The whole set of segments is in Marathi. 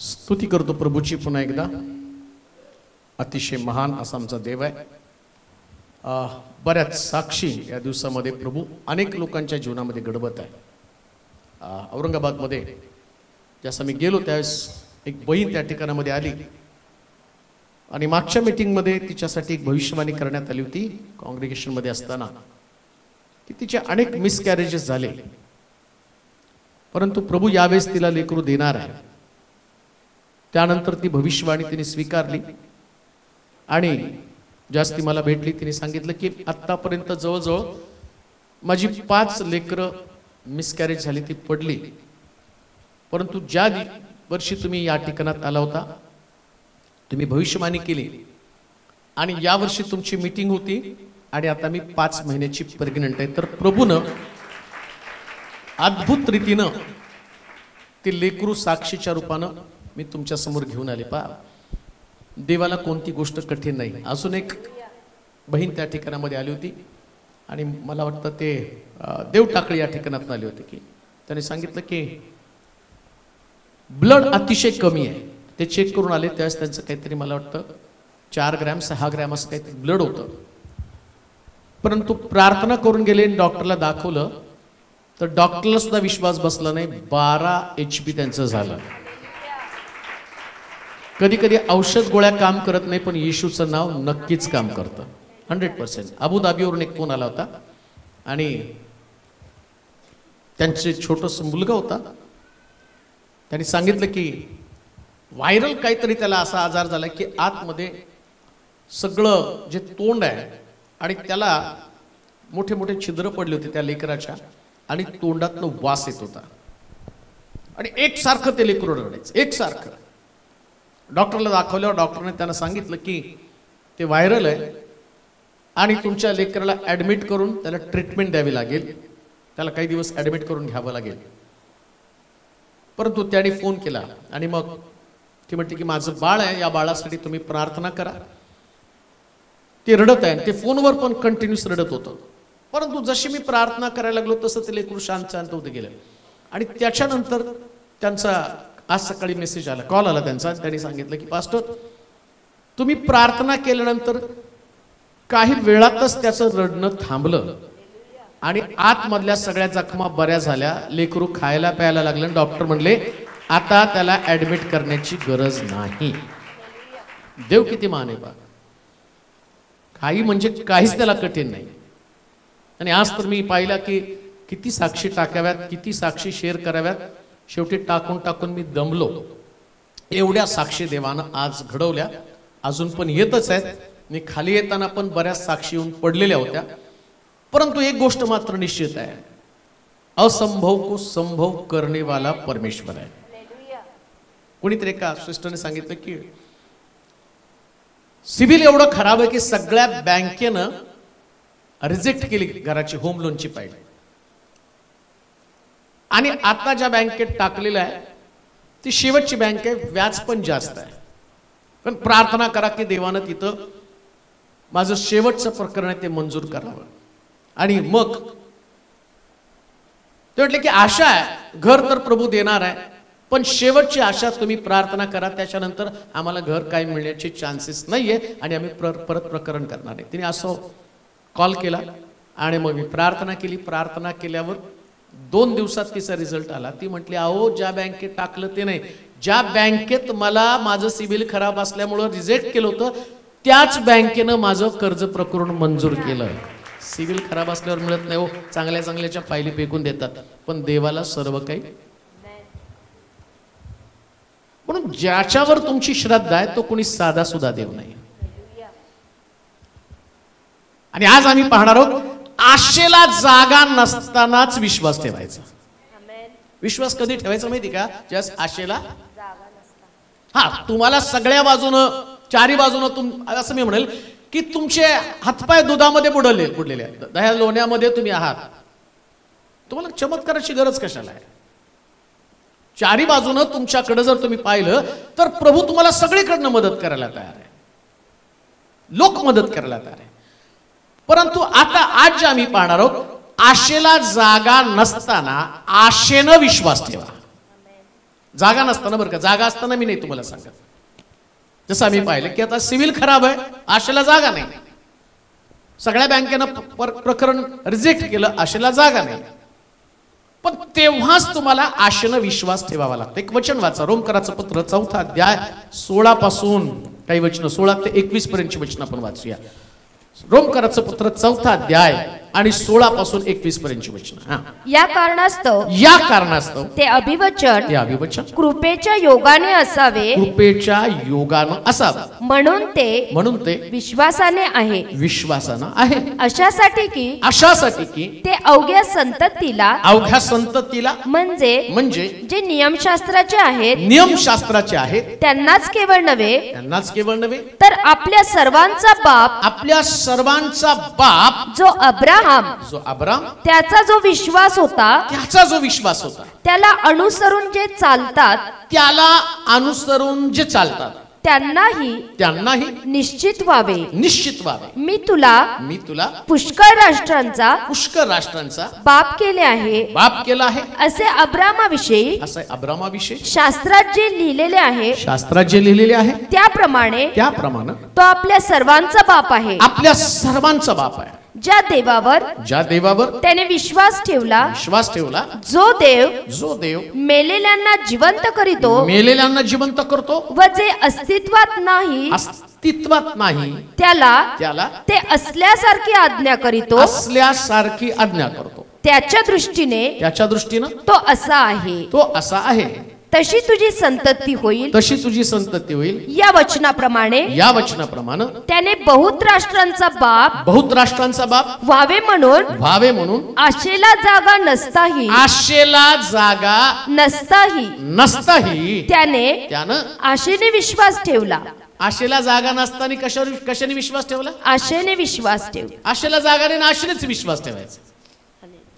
स्तुती करतो प्रभूची पुन्हा एकदा. अतिशय महान असा आमचा देव आहे. बऱ्याच साक्षी या दिवसामध्ये प्रभू अनेक लोकांच्या जीवनामध्ये घडवत आहे. औरंगाबादमध्ये जसं मी गेलो त्यावेळेस एक बहीण त्या ठिकाणामध्ये आली आणि मागच्या मीटिंगमध्ये तिच्यासाठी एक भविष्यवाणी करण्यात आली होती कॉंग्रिगेशनमध्ये असताना की तिचे अनेक मिसकॅरेजेस झाले, परंतु प्रभू यावेळेस तिला लेकरू देणार आहे. त्यानंतर ती भविष्यवाणी तिने स्वीकारली आणि ज्यास ती मला भेटली तिने सांगितलं की आत्तापर्यंत जवळजवळ माझी 5 लेकरं मिसकॅरेज झाली, ती पडली, परंतु ज्या वर्षी तुम्ही या ठिकाणात आला होता तुम्ही भविष्यवाणी केली आणि या वर्षी तुमची मीटिंग होती आणि आता मी 5 महिन्याची प्रेग्नंट आहे. तर प्रभूनं अद्भुत रीतीनं ती लेकरू साक्षीच्या रूपानं मी तुमच्या समोर घेऊन आले. देवाला कोणती गोष्ट कठीण नाही. अजून एक बहीण त्या ठिकाणामध्ये आली होती आणि मला वाटतं ते देव टाकळी या ठिकाणात आले होते की त्याने सांगितलं की ब्लड अतिशय कमी आहे. ते चेक करून आले त्यावेळेस त्यांचं काहीतरी मला वाटतं 4 ग्रॅम 6 ग्रॅम असं काहीतरी ब्लड होतं, परंतु प्रार्थना करून गेले डॉक्टरला दाखवलं तर डॉक्टरला सुद्धा विश्वास बसला नाही. 12 HP त्यांचं झालं. कधी कधी औषध गोळ्या काम करत नाही, पण येशूचं नाव नक्कीच काम करतं 100%. अबुधाबीवरून एक फोन आला होता आणि त्यांचे छोटंसं मुलगा होता. त्यांनी सांगितलं की व्हायरल काहीतरी त्याला असा आजार झाला की आतमध्ये सगळं जे तोंड आहे आणि त्याला मोठे मोठे छिद्र पडले होते त्या लेकराच्या आणि तोंडातनं वास येत होता आणि एकसारखं ते लेकरू रडायचं एकसारखं. डॉक्टरला दाखवल्यावर डॉक्टरने त्यांना सांगितलं की ते व्हायरल आहे आणि तुमच्या लेकराला ॲडमिट करून त्याला ट्रीटमेंट द्यावी लागेल, त्याला काही दिवस ॲडमिट करून घ्यावं लागेल. परंतु त्याने फोन केला आणि मग ती म्हणते की माझं बाळ आहे, या बाळासाठी तुम्ही प्रार्थना करा. ते रडत आहे, ते फोनवर पण कंटिन्यूस रडत होतं, परंतु जशी मी प्रार्थना करायला लागलो तसं ते लेकरू शांत होते गेलं. आणि त्याच्यानंतर त्यांचा आज सकाळी मेसेज आला, कॉल आला त्यांचा. त्यांनी सांगितलं की पास्टर तुम्ही प्रार्थना केल्यानंतर काही वेळातच त्याचं रडणं थांबलं आणि आतमधल्या सगळ्या जखमा बऱ्या झाल्या, लेकरू खायला प्यायला लागलं. डॉक्टर म्हणले आता त्याला ॲडमिट करण्याची गरज नाही. देव किती महान आहे बा. काही म्हणजे काहीच त्याला कठीण नाही. आणि आज तर मी पाहिला की किती साक्षी टाकाव्यात, किती साक्षी शेअर कराव्यात. शेवटी टाकून मी दमलो. एवढ्या साक्षी देवानं आज घडवल्या, अजून पण येतच आहेत. मी खाली येताना पण बऱ्याच साक्षी येऊन पडलेल्या होत्या, परंतु एक गोष्ट मात्र निश्चित आहे, असंभव को संभव करने वाला परमेश्वर आहे. कोणीतरी एका सिस्टरने सांगितलं की सिबिल एवढं खराब आहे की सगळ्या बँकेनं रिजेक्ट केली घराची होम लोनची फाईल आणि आता ज्या बँकेत टाकलेलं आहे ती शेवटची बँक आहे, व्याज पण जास्त आहे. पण प्रार्थना करा की देवानं तिथं माझं शेवटचं प्रकरण आहे ते मंजूर करावं. आणि मग ते म्हटले की आशा आहे, घर तर प्रभू देणार आहे, पण शेवटची आशा तुम्ही प्रार्थना करा, त्याच्यानंतर आम्हाला घर काय मिळण्याचे चान्सेस नाहीये आणि आम्ही परत प्रकरण करणार आहे. तिने असं कॉल केला आणि मग मी प्रार्थना केली. प्रार्थना केल्यावर 2 दिवसात तिचा रिझल्ट आला. ती म्हटली अहो ज्या बँकेत टाकलं ते नाही, ज्या बँकेत मला माझं सिबिल खराब असल्यामुळं रिजेक्ट केलं होतं त्याच बँकेनं माझं कर्ज प्रकरण मंजूर केलं. सिबिल खराब असल्यावर मिळत नाही हो, चांगल्या चांगल्याच्या फायली फेकून देतात, पण देवाला सर्व काही. म्हणून ज्याच्यावर तुमची श्रद्धा आहे तो कोणी साधा सुद्धा देव नाही. आणि आज आम्ही पाहणार आहोत आशेला जागा नसतानाच विश्वास ठेवायचा. विश्वास कधी ठेवायचा माहिती का? ज्यास आशेला हा तुम्हाला सगळ्या बाजूनं चारी बाजूनं असं मी म्हणेल की तुमचे हातपाय दुधामध्ये बुडलेले आहेत, दह्या लोण्यामध्ये तुम्ही आहात, तुम्हाला चमत्काराची गरज कशाला आहे? चारी बाजूनं तुमच्याकडे जर तुम्ही पाहिलं तर प्रभू तुम्हाला सगळीकडनं मदत करायला तयार आहे, लोक मदत करायला तयार आहे. परंतु आता आज जे आम्ही पाहणार आहोत आशेला जागा नसताना आशेनं विश्वास ठेवा. जागा नसताना बरं का, जागा असताना मी नाही तुम्हाला सांगत. जसं आम्ही पाहिलं की आता सिव्हिल खराब आहे, आशेला जागा नाही. सगळ्या बँकेनं प्रकरण रिजेक्ट केलं, आशेला जागा नाही. पण तेव्हाच तुम्हाला आशेनं विश्वास ठेवावा लागतो. एक वचन वाचा, रोमकराचं पत्र 4 अध्याय 16 पासून काही वचन 16 ते 21 पर्यंतची वचन आपण वाचूया. रोमकराचं पत्र 4 अध्याय आणि 16 पासून 21 पर्यंतची वचन. या कारणास्तव ते अभिवचन कृपेच्या योगाने असावे, कृपेच्या योगानं असावं, म्हणून ते विश्वासाने आहे, अशासाठी की ते अवघ्या संततीला म्हणजे जे नियमशास्त्राचे आहेत त्यांनाच केवळ नव्हे तर आपल्या सर्वांचा बाप जो अब्राहम त्याचा जो विश्वास होता त्याला अनुसरून जे चालतात त्यांनाही निश्चित व्हावे. मी तुला पुष्कळ राष्ट्रांचा बाप केला आहे असे अब्रामाविषयी शास्त्रात जे लिहिलेले आहे त्याप्रमाणे तो आपल्या सर्वांचा बाप आहे. ज्या देवावर त्याने विश्वास ठेवला जो देव मेलेल्यांना जिवंत करतो व जे अस्तित्वात नाही त्याला ते असल्यासारखी आज्ञा करितो. त्याच्या दृष्टीने तो असा आहे. तशी तुझी संतती होईल. या वचनाप्रमाणे त्याने बहुत राष्ट्रांचा बाप व्हावे म्हणून आशेला जागा नसताही त्याने आशेने विश्वास ठेवला. आशेला जागा नसताना कशाने विश्वास ठेवला? आशेला जागा नाही, आशेनेच विश्वास ठेवायचा.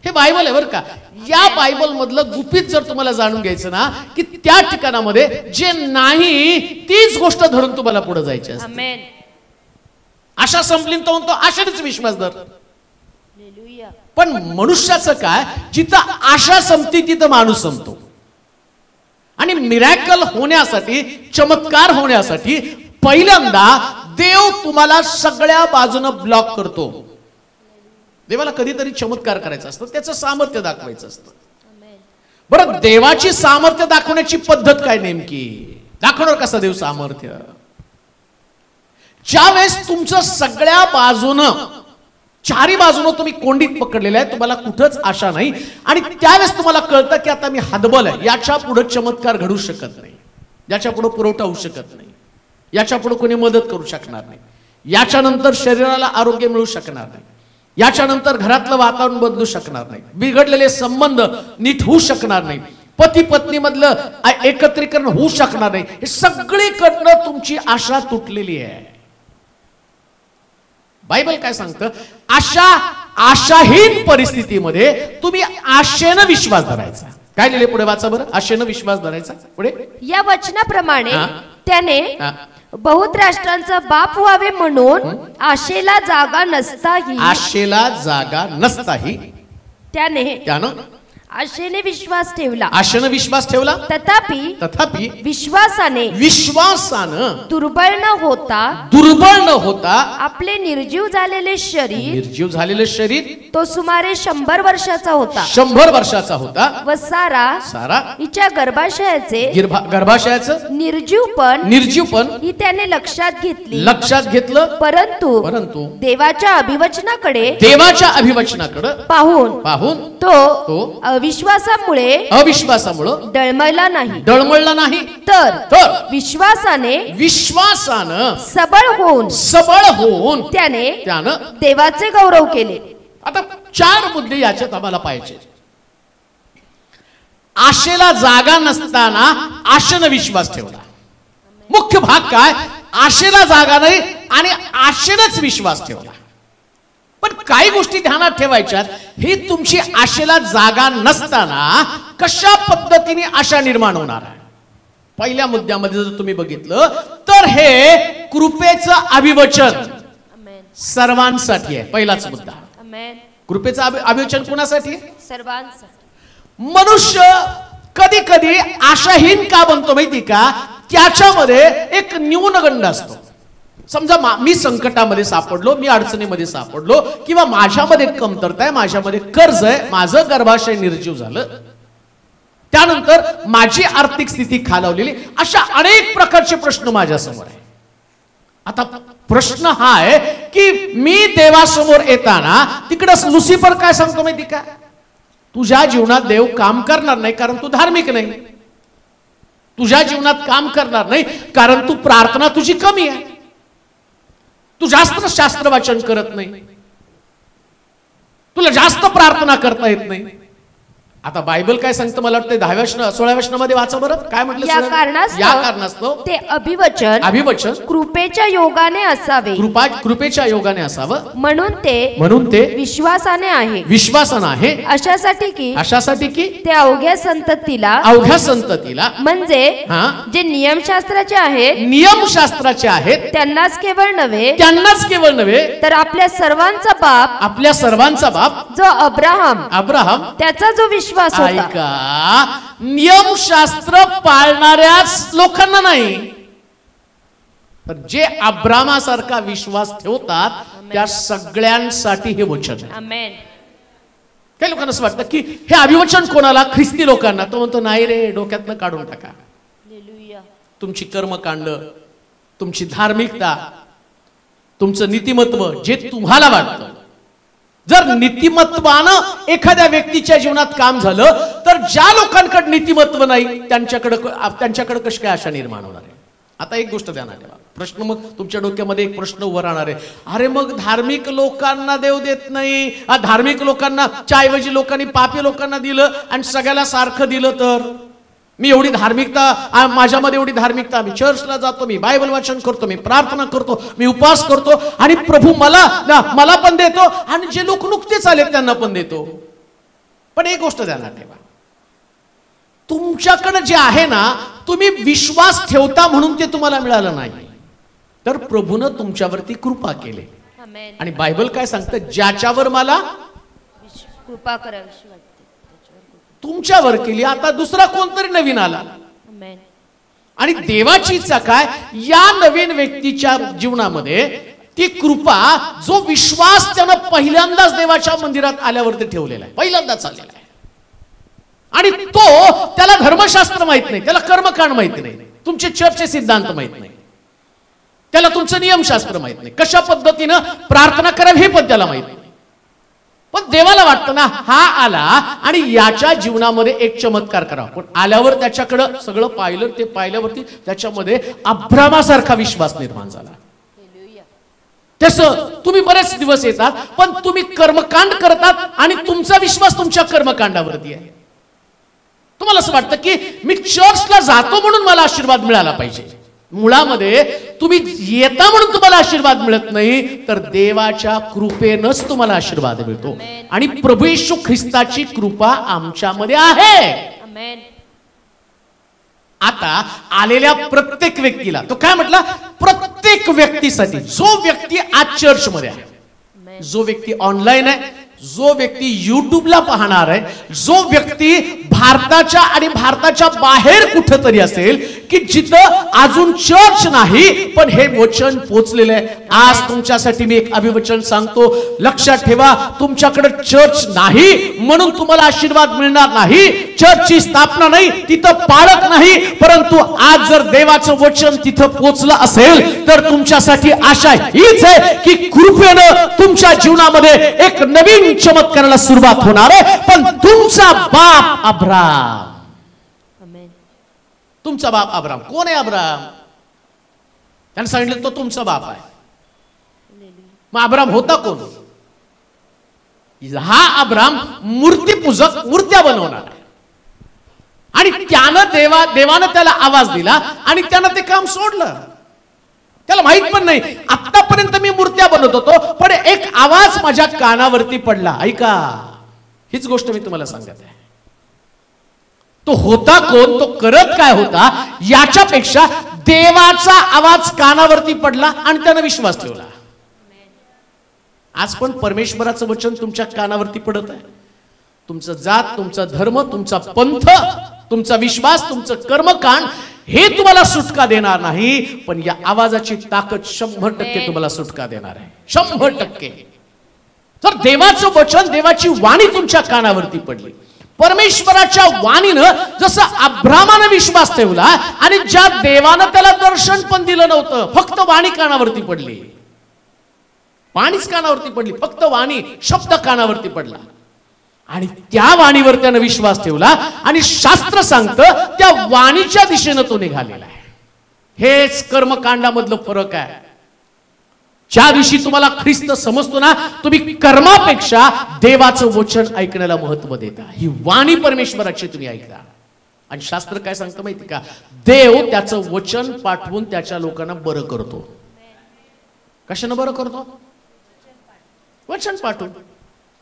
हे बायबल आहे बरं का. या बायबल मधलं गुपित जर तुम्हाला जाणून घ्यायचं ना, की त्या ठिकाणामध्ये जे नाही तीच गोष्ट धरून तुम्हाला पुढे जायची असते. आशा संपली तो म्हणतो आशेनेच विश्वास धर. पण मनुष्याचं काय, जिथं आशा संपती तिथं माणूस संपतो. आणि मिरॅकल होण्यासाठी, चमत्कार होण्यासाठी पहिल्यांदा देव तुम्हाला सगळ्या बाजूनं ब्लॉक करतो. देवाला कधीतरी चमत्कार करायचा असतं, त्याचं सामर्थ्य दाखवायचं असतं. बरं, देवाची सामर्थ्य दाखवण्याची पद्धत काय नेमकी? दाखवणार कसा देव सामर्थ्य? ज्यावेळेस तुमचं सगळ्या बाजूनं, चारी बाजूनं तुम्ही कोंडीत पकडलेले आहे, तुम्हाला कुठंच आशा नाही, आणि त्यावेळेस तुम्हाला कळतं की आता मी हतबल आहे, याच्या पुढे चमत्कार घडू शकत नाही, याच्या पुढे पुरवठा होऊ शकत नाही, याच्या पुढे कोणी मदत करू शकणार नाही, याच्यानंतर शरीराला आरोग्य मिळू शकणार नाही, याच्यानंतर घरातलं वातावरण बदलू शकणार नाही, बिघडलेले संबंध नीट होऊ शकणार नाही, पती पत्नी मधलं एकत्रीकरण होऊ शकणार नाही. हे सगळीकडनं तुमची आशा तुटलेली आहे. बायबल काय सांगतं? आशाहीन परिस्थितीमध्ये तुम्ही आशेनं विश्वास धरायचा. काय लिहिले पुढे वाचा बरं. आशेनं विश्वास धरायचा. पुढे या वचनाप्रमाणे त्याने बहुत राष्ट्रांचा बाप व्हावे म्हणून आशेला जागा नसताही त्यानं आशेने विश्वास ठेवला. तथापि विश्वासाने दुर्बळ न होता आपले निर्जीव झालेले शरीर तो सुमारे 100 वर्षाचा होता. व सारा हिच्या गर्भाशयाचे निर्जीवपण ही त्याने लक्षात घेतलं. परंतु देवाच्या अभिवचनाकडे पाहून तो अविश्वासामुळे डळमळला नाही, तर विश्वासानं सबळ होऊन त्याने देवाचे गौरव केले. आता 4 मुद्दे याच्यात आम्हाला पाहिजे. आशेला जागा नसताना आशेनं विश्वास ठेवला. मुख्य भाग काय? आशेला जागा नाही आणि आशेनंच विश्वास ठेवला. पण काही गोष्टी ध्यानात ठेवायच्यात. ही तुमची आशेला जागा नसताना कशा पद्धतीने आशा निर्माण होणार आहे? पहिल्या मुद्द्यामध्ये जर तुम्ही बघितलं तर हे कृपेचं अभिवचन सर्वांसाठी आहे. पहिलाच मुद्दा. कृपेचं अभिवचन कुणासाठी? सर्वांसाठी. मनुष्य कधी कधी आशाहीन का बनतो माहिती का? त्याच्यामध्ये एक न्यूनगंड असतो. समजा मी संकटामध्ये सापडलो, मी अडचणीमध्ये सापडलो, किंवा माझ्यामध्ये कमतरता आहे, माझ्यामध्ये कर्ज आहे, माझं गर्भाशय निर्जीव झालं, त्यानंतर माझी आर्थिक स्थिती खालावलेली, अशा अनेक प्रकारचे प्रश्न माझ्या समोर आहे. आता प्रश्न हा आहे की मी देवासमोर येताना तिकडं लुसिफर काय सांगतो माहिती का? तुझ्या जीवनात देव काम करणार नाही कारण तू धार्मिक नाही. तुझ्या जीवनात काम करणार नाही कारण तू प्रार्थना तुझी कमी आहे, तू जास्त शास्त्र वाचन करत नाही, तुला जास्त प्रार्थना करता येत नाही. आता बायबल काय सांगतं मला वाटतं 10व्या 16व्या मध्ये वाचा बरं. काय म्हटलं? या कारणास्तव ते अभिवचन कृपेच्या योगाने असावे, कृपेच्या योगाने असावं, म्हणून ते विश्वासाने आहे, अशासाठी की ते अवघ्या संततीला म्हणजे जे नियमशास्त्राचे आहेत त्यांनाच केवळ नव्हे तर आपल्या सर्वांचा बाप जो अब्राहम त्याचा जो विश्वास ऐका, नियमशास्त्र पाळणाऱ्याच लोकांना नाही, पण जे अब्रामासारखा विश्वास ठेवतात त्या सगळ्यांसाठी हे वचन आहे. आमेन. काही लोकांना असं वाटतं की हे अभिवचन कोणाला? ख्रिस्ती लोकांना. तो म्हणतो नाही रे, डोक्यातनं काढून टाका. तुमची कर्मकांड, तुमची धार्मिकता, तुमचं नीतिमत्व जे तुम्हाला वाटतं, जर नीतिमत्वानं एखाद्या व्यक्तीच्या जीवनात काम झालं तर ज्या लोकांकडे नीतिमत्व नाही त्यांच्याकडे कशी काय आशा निर्माण होणार आहे? आता एक गोष्ट ध्यानात ठेवा. प्रश्न मग तुमच्या डोक्यामध्ये एक प्रश्न उभा राहणार आहे, अरे मग धार्मिक लोकांना देव देत नाही, धार्मिक लोकांना ऐवजी लोकांनी पापी लोकांना दिलं आणि सगळ्याला सारखं दिलं तर? मी एवढी धार्मिकता, माझ्यामध्ये एवढी धार्मिकता, मी चर्चला जातो, मी बायबल वाचन करतो, मी प्रार्थना करतो, मी उपवास करतो, आणि प्रभू मला पण देतो आणि जे लोक नुकतेच आले त्यांना पण देतो. पण एक गोष्ट ध्यानात ठेवा, तुमच्याकडे जे आहे ना, तुम्ही विश्वास ठेवता म्हणून ते तुम्हाला मिळालं नाही, तर प्रभूनं तुमच्यावरती कृपा केली. आणि बायबल काय सांगतं? ज्याच्यावर मला कृपा करावी तुमच्यावर केली, आता दुसरा कोणतरी नवीन आला. आणि देवाची इच्छा काय? या नवीन व्यक्तीच्या जीवनामध्ये ती कृपा, जो विश्वास त्यानं पहिल्यांदाच देवाच्या मंदिरात आल्यावरती ठेवलेला आहे, पहिल्यांदाच आलेला आहे, आणि त्याला धर्मशास्त्र माहित नाही, त्याला कर्मकांड माहित नाही, तुमचे चर्चचे सिद्धांत माहित नाही, त्याला तुमचं नियमशास्त्र माहित नाही, कशा पद्धतीनं प्रार्थना करावी हे पण त्याला माहित नाही. पण देवाला वाटतं ना, हा आला आणि याच्या जीवनामध्ये एक चमत्कार करावा. पण आल्यावर त्याच्याकडं सगळं पाहिलं, ते पाहिल्यावरती त्याच्यामध्ये अब्रामासारखा विश्वास निर्माण झाला. तसं तुम्ही बरेच दिवस येतात पण तुम्ही कर्मकांड करतात आणि तुमचा विश्वास तुमच्या कर्मकांडावरती आहे. तुम्हाला असं वाटतं की मी चर्चला जातो म्हणून मला आशीर्वाद मिळाला पाहिजे. मुळामध्ये तुम्ही येता म्हणून तुम्हाला आशीर्वाद मिळत नाही, तर देवाच्या कृपेनंच तुम्हाला आशीर्वाद मिळतो. आणि प्रभू येशू ख्रिस्ताची कृपा आमच्यामध्ये आहे. आता आलेल्या प्रत्येक व्यक्तीला तो काय म्हटला? प्रत्येक व्यक्तीसाठी, जो व्यक्ती आज चर्च मध्ये आहे, जो व्यक्ती ऑनलाईन आहे, जो व्यक्ती युट्यूबला पाहणार आहे, जो व्यक्ती भारताच्या आणि भारताच्या बाहेर कुठेतरी असेल की जिथं अजून चर्च नाही पण हे वचन पोचलेलं आहे, आज तुमच्यासाठी मी एक अभिवचन सांगतो. लक्षात ठेवा, तुमच्याकडे चर्च नाही म्हणून तुम्हाला आशीर्वाद मिळणार नाही, चर्चची स्थापना नाही, तिथं पाळत नाही, परंतु आज जर देवाचं वचन तिथं पोचलं असेल तर तुमच्यासाठी आशा हीच आहे की कृपेनं तुमच्या जीवनामध्ये एक नवीन चमत्काराला सुरुवात होणार आहे. पण तुमचा बाप अब्राम, तुमचा बाप अब्राम कोण आहे? अब्राम त्यांनी सांगितलं तो तुमचा बाप आहे. मग अब्राम होता कोण? हा अब्राम मूर्तीपूजक, मूर्त्या बनवणार आहे. आणि त्यानं देवानं त्याला आवाज दिला आणि त्यानं ते काम सोडलं. त्याला माहित पण नाही, आतापर्यंत मी मूर्त्या बनवत होतो, पण एक आवाज माझ्या कानावरती पडला. ऐका, हीच गोष्ट मी तुम्हाला सांगत आहे. तो होता कोण, तो करत काय होता, याच्यापेक्षा देवाचा आवाज कानावरती पडला आणि त्यानं विश्वास ठेवला. आज पण परमेश्वराचं वचन तुमच्या कानावरती पडत आहे. तुमचं जात, तुमचा धर्म, तुमचा पंथ तुमचा विश्वास, तुमचं कर्मकांड हे तुम्हाला सुटका देणार नाही, पण या आवाजाची ताकद 100% तुम्हाला सुटका देणार आहे. 100%. तर देवाचं वचन, देवाची वाणी तुमच्या कानावरती पडली. परमेश्वराच्या वाणीनं जसं अब्रामानं विश्वास ठेवला आणि ज्या देवानं त्याला दर्शन पण दिलं नव्हतं, फक्त वाणी कानावरती पडली. वाणीच कानावरती पडली, फक्त वाणी, शब्द कानावरती पडला आणि त्या वाणीवर त्यानं विश्वास ठेवला आणि शास्त्र सांगतं त्या वाणीच्या दिशेनं तो निघालेला आहे. हेच कर्मकांडामधलं फरक आहे. ज्या दिवशी तुम्हाला ख्रिस्त समजतो ना, तुम्ही कर्मापेक्षा देवाचं वचन ऐकण्याला महत्व देता. ही वाणी परमेश्वराची तुम्ही ऐकता. आणि शास्त्र काय सांगतं माहिती का? देव त्याचं वचन पाठवून त्याच्या लोकांना बरं करतो. कशानं बरं करतो? वचन पाठवून.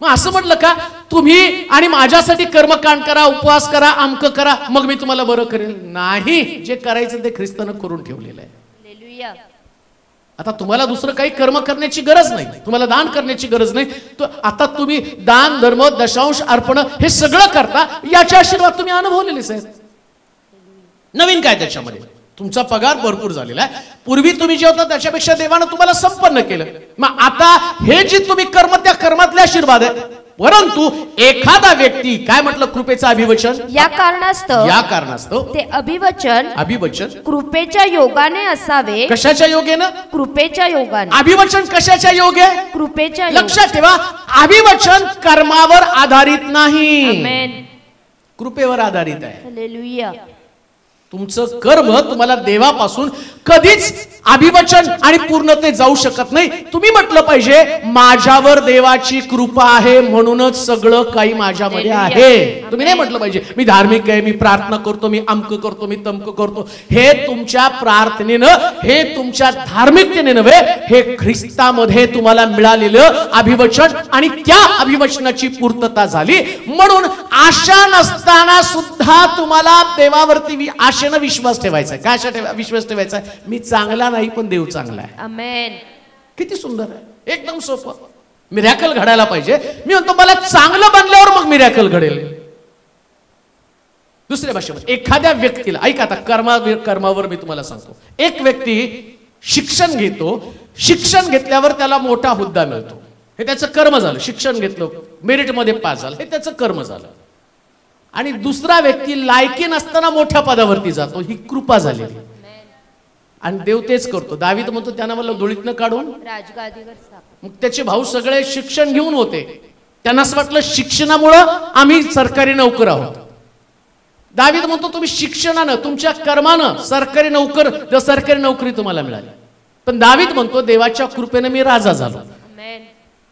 मग असं म्हटलं का तुम्ही आणि माझ्यासाठी कर्मकांड करा, उपवास करा, अमक करा, मग मी तुम्हाला बरं करेल? नाही. जे करायचं ते ख्रिस्तानं करून ठेवलेलं आहे. हालेलुया. आता तुम्हाला दुसरं काही कर्म करण्याची गरज नाही, तुम्हाला दान करण्याची गरज नाही. आता तुम्ही दान, धर्म, दशांश, अर्पण हे सगळं करता, याचे आशीर्वाद तुम्ही अनुभवलेलेच आहेत. नवीन काय त्याच्यामध्ये? तुमचा पगार भरपूर झालेला आहे. पूर्वी तुम्ही जे होता त्याच्यापेक्षा देवानं तुम्हाला संपन्न केलं. मग आता हे जे तुम्ही कर्म, त्या कर्मातले आशीर्वाद आहे. परंतु एखादा व्यक्ती काय म्हटलं? कृपेचं अभिवचन. या कारणास्तव ते अभिवचन कृपेच्या योगाने असावे. कशाच्या योगेनं? कृपेच्या योगाने. अभिवचन कशाच्या योगे? कृपेच्या. लक्षात ठेवा, अभिवचन कर्मावर आधारित नाही, आमेन. कृपेवर आधारित आहे. हालेलुया. तुमचं कर्म तुम्हाला देवापासून कधीच अभिवचन आणि पूर्णते जाऊ शकत नाही. तुम्ही म्हटलं पाहिजे माझ्यावर देवाची कृपा आहे म्हणूनच सगळं काही माझ्यामध्ये आहे. तुम्ही नाही म्हटलं पाहिजे मी धार्मिक आहे, मी प्रार्थना करतो, मी अमक करतो, मी तमक करतो. हे तुमच्या प्रार्थनेनं, हे तुमच्या धार्मिकतेने नव्हे, हे ख्रिस्तामध्ये तुम्हाला मिळालेलं अभिवचन आणि त्या अभिवचनाची पूर्तता झाली. म्हणून आशा नसताना सुद्धा तुम्हाला देवावरती आशेनं विश्वास ठेवायचा. काय आशा विश्वास ठेवायचा? मी चांगला नाही पण देव चांगला आहे. आमेन. किती सुंदर आहे. एकदम सोपं. मिरॅकल घडायला पाहिजे. मी म्हणतो मला चांगलं बनल्यावर मग मिरॅकल घडेल. दुसऱ्या भाषेमध्ये एखाद्या व्यक्तीला, ऐका आता कर्मावर मी तुम्हाला सांगतो. एक व्यक्ती शिक्षण घेतो, शिक्षण घेतल्यावर त्याला मोठा हुद्दा मिळतो, हे त्याचं कर्म झालं. शिक्षण घेतलं, मेरिटमध्ये पास झालं, हे त्याचं कर्म झालं. आणि दुसरा व्यक्ती लायकी नसताना मोठ्या पदावरती जातो, ही कृपा झालेली. आणि देव तेच करतो. दावीद म्हणतो त्यांना मला धुळीतनं काढून राजगादीवर स्थापन. मग त्याचे भाऊ सगळे शिक्षण घेऊन होते, त्यांना असं वाटलं शिक्षणामुळं आम्ही सरकारी नोकर आहोत. दावीद म्हणतो तुम्ही शिक्षणानं, तुमच्या कर्मानं सरकारी नोकरी तुम्हाला मिळाली. पण दावीद म्हणतो देवाच्या कृपेने मी राजा झालो.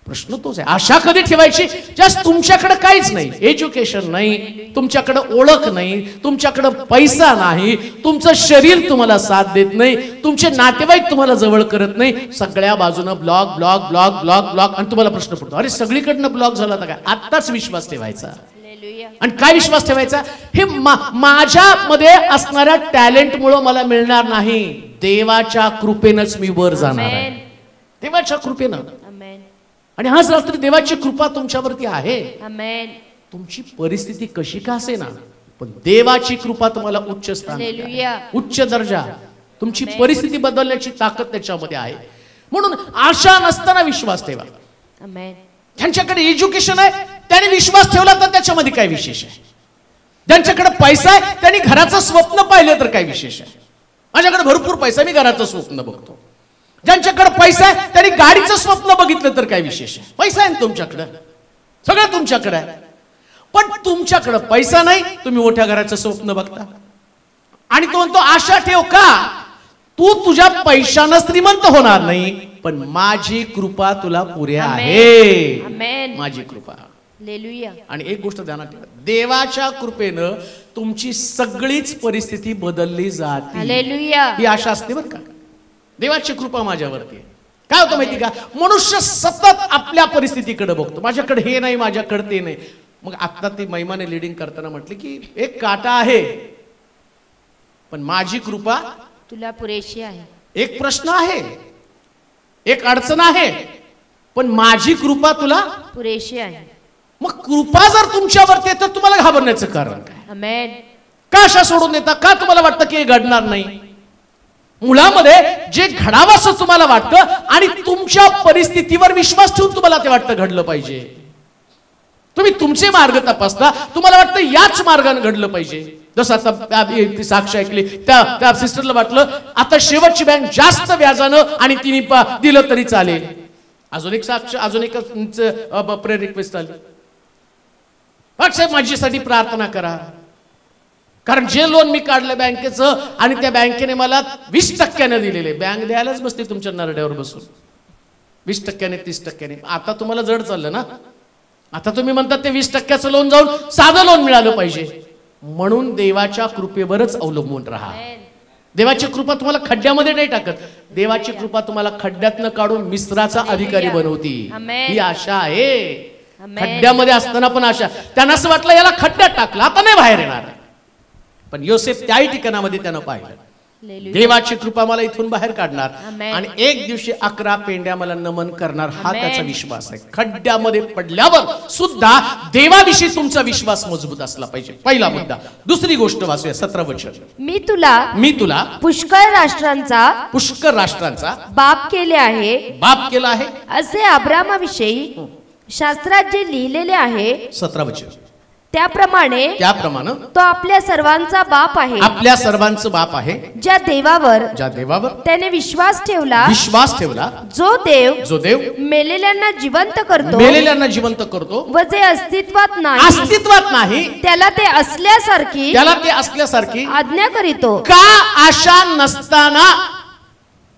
प्रश्न तोच आहे, आशा कधी ठेवायची ज्यास तुमच्याकडे काहीच नाही, एज्युकेशन नाही, तुमच्याकडे ओळख नाही, तुमच्याकडे पैसा नाही, तुमचं शरीर तुम्हाला साथ देत नाही, तुमचे नातेवाईक तुम्हाला जवळ करत नाही, सगळ्या बाजूनं block block block block block. आणि तुम्हाला प्रश्न पडतो अरे सगळीकडनं ब्लॉक झाला तर काय? आत्ताच विश्वास ठेवायचा. आणि काय विश्वास ठेवायचा? हे माझ्यामध्ये असणाऱ्या टॅलेंटमुळे मला मिळणार नाही, देवाच्या कृपेनंच मी वर जाणार आहे, देवाच्या कृपेनं. आणि आज रात्री देवाची कृपा तुमच्यावरती आहे. तुमची परिस्थिती कशी का असे ना, पण देवाची कृपा तुम्हाला उच्च स्थान, उच्च दर्जा, तुमची परिस्थिती बदलण्याची ताकद त्याच्यामध्ये आहे. म्हणून आशा नसताना विश्वास ठेवा. ज्यांच्याकडे एज्युकेशन आहे त्याने विश्वास ठेवला तर त्याच्यामध्ये काय विशेष आहे? ज्यांच्याकडे पैसा आहे त्यांनी घराचं स्वप्न पाहिलं तर काय विशेष आहे? माझ्याकडे भरपूर पैसा, मी घराचं स्वप्न बघतो. ज्यांच्याकडे पैसा आहे त्यांनी गाडीचं स्वप्न बघितलं तर काय विशेष आहे? पैसा आहे तुमच्याकडे, सगळं तुमच्याकडे आहे, पण तुमच्याकडे पैसा नाही, तुम्ही मोठ्या घराचं स्वप्न बघता. आणि तो म्हणतो आशा ठेव का? तू तुझ्या पैशानं श्रीमंत होणार नाही, पण माझी कृपा तुला पुरे आहे. माझी कृपा. आणि एक गोष्ट ध्यानात ठेवा, देवाच्या कृपेनं तुमची सगळीच परिस्थिती बदलली जाते. ही आशा असते बरं का, देवाची कृपा माझ्यावरती. काय होतं माहिती का, मनुष्य सतत आपल्या परिस्थितीकडे बघतो, माझ्याकडे हे नाही, माझ्याकडे ते नाही. मग आता ती महिमाने लीडिंग करताना म्हटली की एक काटा आहे पण माझी कृपा तुला पुरेशी आहे. एक प्रश्न आहे, एक अडचण आहे, पण माझी कृपा तुला पुरेशी आहे. मग कृपा जर तुमच्यावरती आहे तर तुम्हाला घाबरण्याचं कारण काय? आमेन. का आशा सोडून देता? का तुम्हाला वाटतं की हे घडणार नाही? मुळामध्ये जे घडावं असं तुम्हाला वाटतं आणि तुमच्या परिस्थितीवर विश्वास ठेवून तुम्हाला ते वाटतं घडलं पाहिजे. तुम्ही तुमचे मार्ग तपासता, तुम्हाला वाटतं याच मार्गाने घडलं पाहिजे. जसं आता ती साक्ष ऐकली, त्या सिस्टरला वाटलं आता शेवटची बँक जास्त व्याजानं आणि तिने दिलं तरी चालेल. अजून एक साक्ष, अजून एक प्रेयर रिक्वेस्ट आली, साहेब माझ्यासाठी प्रार्थना करा, कारण जे लोन मी काढलं बँकेचं आणि त्या बँकेने मला 20% दिलेले, बँक द्यायलाच बसते तुमच्या नरड्यावर बसून 20%, 30%. आता तुम्हाला जड चाललं ना, आता तुम्ही म्हणतात ते 20%चं लोन जाऊन साधं लोन मिळालं पाहिजे. म्हणून देवाच्या कृपेवरच अवलंबून राहा. देवाची कृपा तुम्हाला खड्ड्यामध्ये नाही टाकत, देवाची कृपा तुम्हाला खड्ड्यातनं काढून मिस्राचा अधिकारी बनवती. ही आशा आहे. खड्ड्यामध्ये असताना पण आशा, त्यांना असं वाटलं याला खड्ड्यात टाकलं आता नाही बाहेर येणार, पण योसेफ त्याही ठिकाणामध्ये त्यानं पाहिलं देवाची कृपा मला इथून बाहेर काढणार आणि एक दिवशी 11 पेंड्या मला नमन करणार, हा त्याचा विश्वास आहे. खड्ड्यामध्ये पडल्यावर सुद्धा देवाविषयी तुमचा विश्वास मजबूत असला पाहिजे. पहिला मुद्दा. दुसरी गोष्ट वाचूया 17 वचन. मी तुला पुष्कळ राष्ट्रांचा बाप केले आहे असे अब्रामाविषयी शास्त्रात जे लिहिलेले आहे. 17 वचन. त्याप्रमाणे तो आपल्या सर्वांचा बाप आहे, ज्या देवावर त्याने विश्वास ठेवला, जो देव मेलेल्यांना जिवंत करतो व जे अस्तित्वात नाही त्याला ते असल्यासारखी आज्ञा करीतो. का आशा नसताना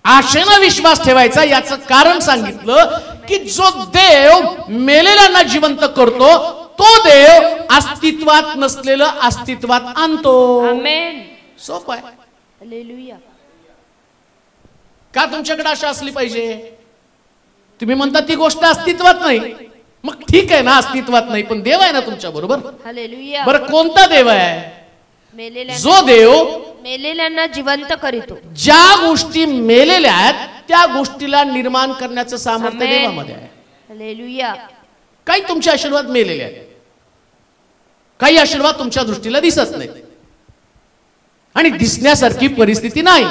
आशेनं विश्वास ठेवायचा? याचं कारण सांगितलं की जो देव मेलेल्यांना जिवंत करतो तो देव अस्तित्वात नसलेलं अस्तित्वात आणतो. आमेन. सोपं आहे. हालेलुया. का तुमच्याकडे आशा असली पाहिजे? तुम्ही म्हणता ती गोष्ट अस्तित्वात नाही, मग ठीक आहे ना, अस्तित्वात नाही पण देव आहे ना तुमच्या बरोबर. हालेलुया. बरं कोणता देव आहे? जो देव मेलेल्यांना जिवंत करीतो. ज्या गोष्टी मेलेल्या आहेत त्या गोष्टीला निर्माण करण्याचं सामर्थ्य देवामध्ये आहे. हालेलुया. काही तुमचे आशीर्वाद मेलेले आहेत, काही आशीर्वाद तुमच्या दृष्टीला दिसत नाही आणि दिसण्यासारखी परिस्थिती नाही,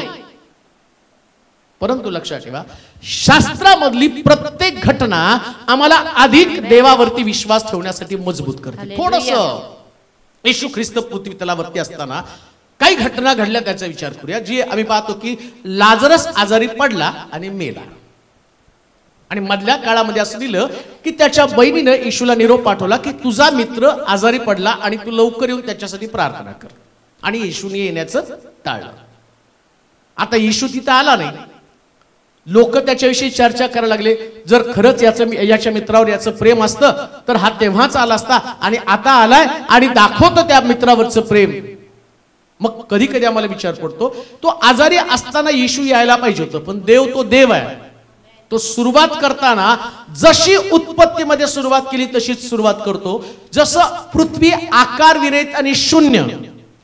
परंतु लक्षात ठेवा शास्त्रामधली प्रत्येक घटना आम्हाला अधिक देवावरती विश्वास ठेवण्यासाठी मजबूत करते. थोडंसं येशू ख्रिस्त पृथ्वी तलावरती असताना काही घटना घडल्या त्याचा विचार करूया. जी आम्ही पाहतो की लाजरस आजारी पडला आणि मेला आणि मधल्या काळामध्ये असं दिलं की त्याच्या बहिणीनं येशूला निरोप पाठवला की तुझा मित्र आजारी पडला आणि तू लवकर येऊन त्याच्यासाठी प्रार्थना कर, आणि येशूने येण्याचं टाळलं. आता येशू तिथं आला नाही, लोक त्याच्याविषयी चर्चा करायला लागले. जर खरंच याच्या मित्रावर याचं प्रेम असतं तर हा तेव्हाच आला असता आणि आता आलाय आणि दाखवतो त्या मित्रावरचं प्रेम. मग कधी कधी आम्हाला विचार पडतो तो आजारी असताना येशू यायला पाहिजे होतं, पण देव तो देव आहे. तो सुरुवात करताना जशी उत्पत्तीमध्ये सुरुवात केली तशीच सुरुवात करतो. जसं पृथ्वी आकार विरहित आणि शून्य,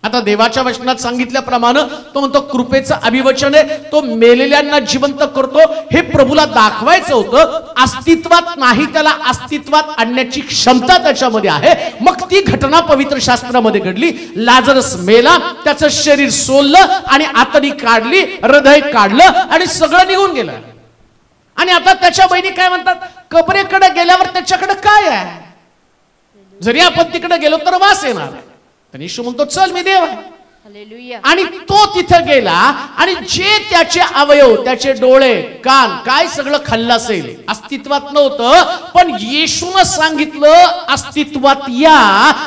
आता देवाच्या वचनात सांगितल्याप्रमाणे तो म्हणतो कृपेचं अभिवचन आहे, तो मेलेल्यांना जिवंत करतो. हे प्रभूला दाखवायचं होतं. अस्तित्वात नाही त्याला अस्तित्वात आणण्याची क्षमता त्याच्यामध्ये आहे. मग ती घटना पवित्र शास्त्रामध्ये घडली. लाजरस मेला, त्याचं शरीर सोललं आणि आतडी काढली, हृदय काढलं आणि सगळं निघून गेलं. आणि आता त्याच्या बहिणी काय म्हणतात, कबरेकडे गेल्यावर त्याच्याकडे काय आहे? जरी आपण तिकडे गेलो तर वास येणार. पण येशू म्हणतो चल मी देव आहे. हालेलुया. आणि तो तिथं गेला आणि जे त्याचे अवयव, त्याचे डोळे, कान, काय सगळं खाल्लं असेल, अस्तित्वात नव्हतं, पण येशूनं सांगितलं अस्तित्वात या,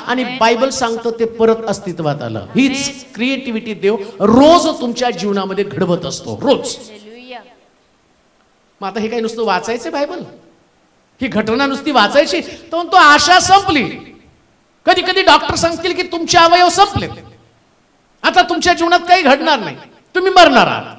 आणि बायबल सांगतं ते परत अस्तित्वात आलं. हीच क्रिएटिव्हिटी देव रोज तुमच्या जीवनामध्ये घडवत असतो, रोज. मग आता हे काय नुसतं वाचायचं बायबल, ही घटना नुसती वाचायची तर तो आशा संपली. कधी कधी डॉक्टर सांगतील की तुमचे अवयव संपले, आता तुमच्या जीवनात काही घडणार नाही, तुम्ही मरणार आहात.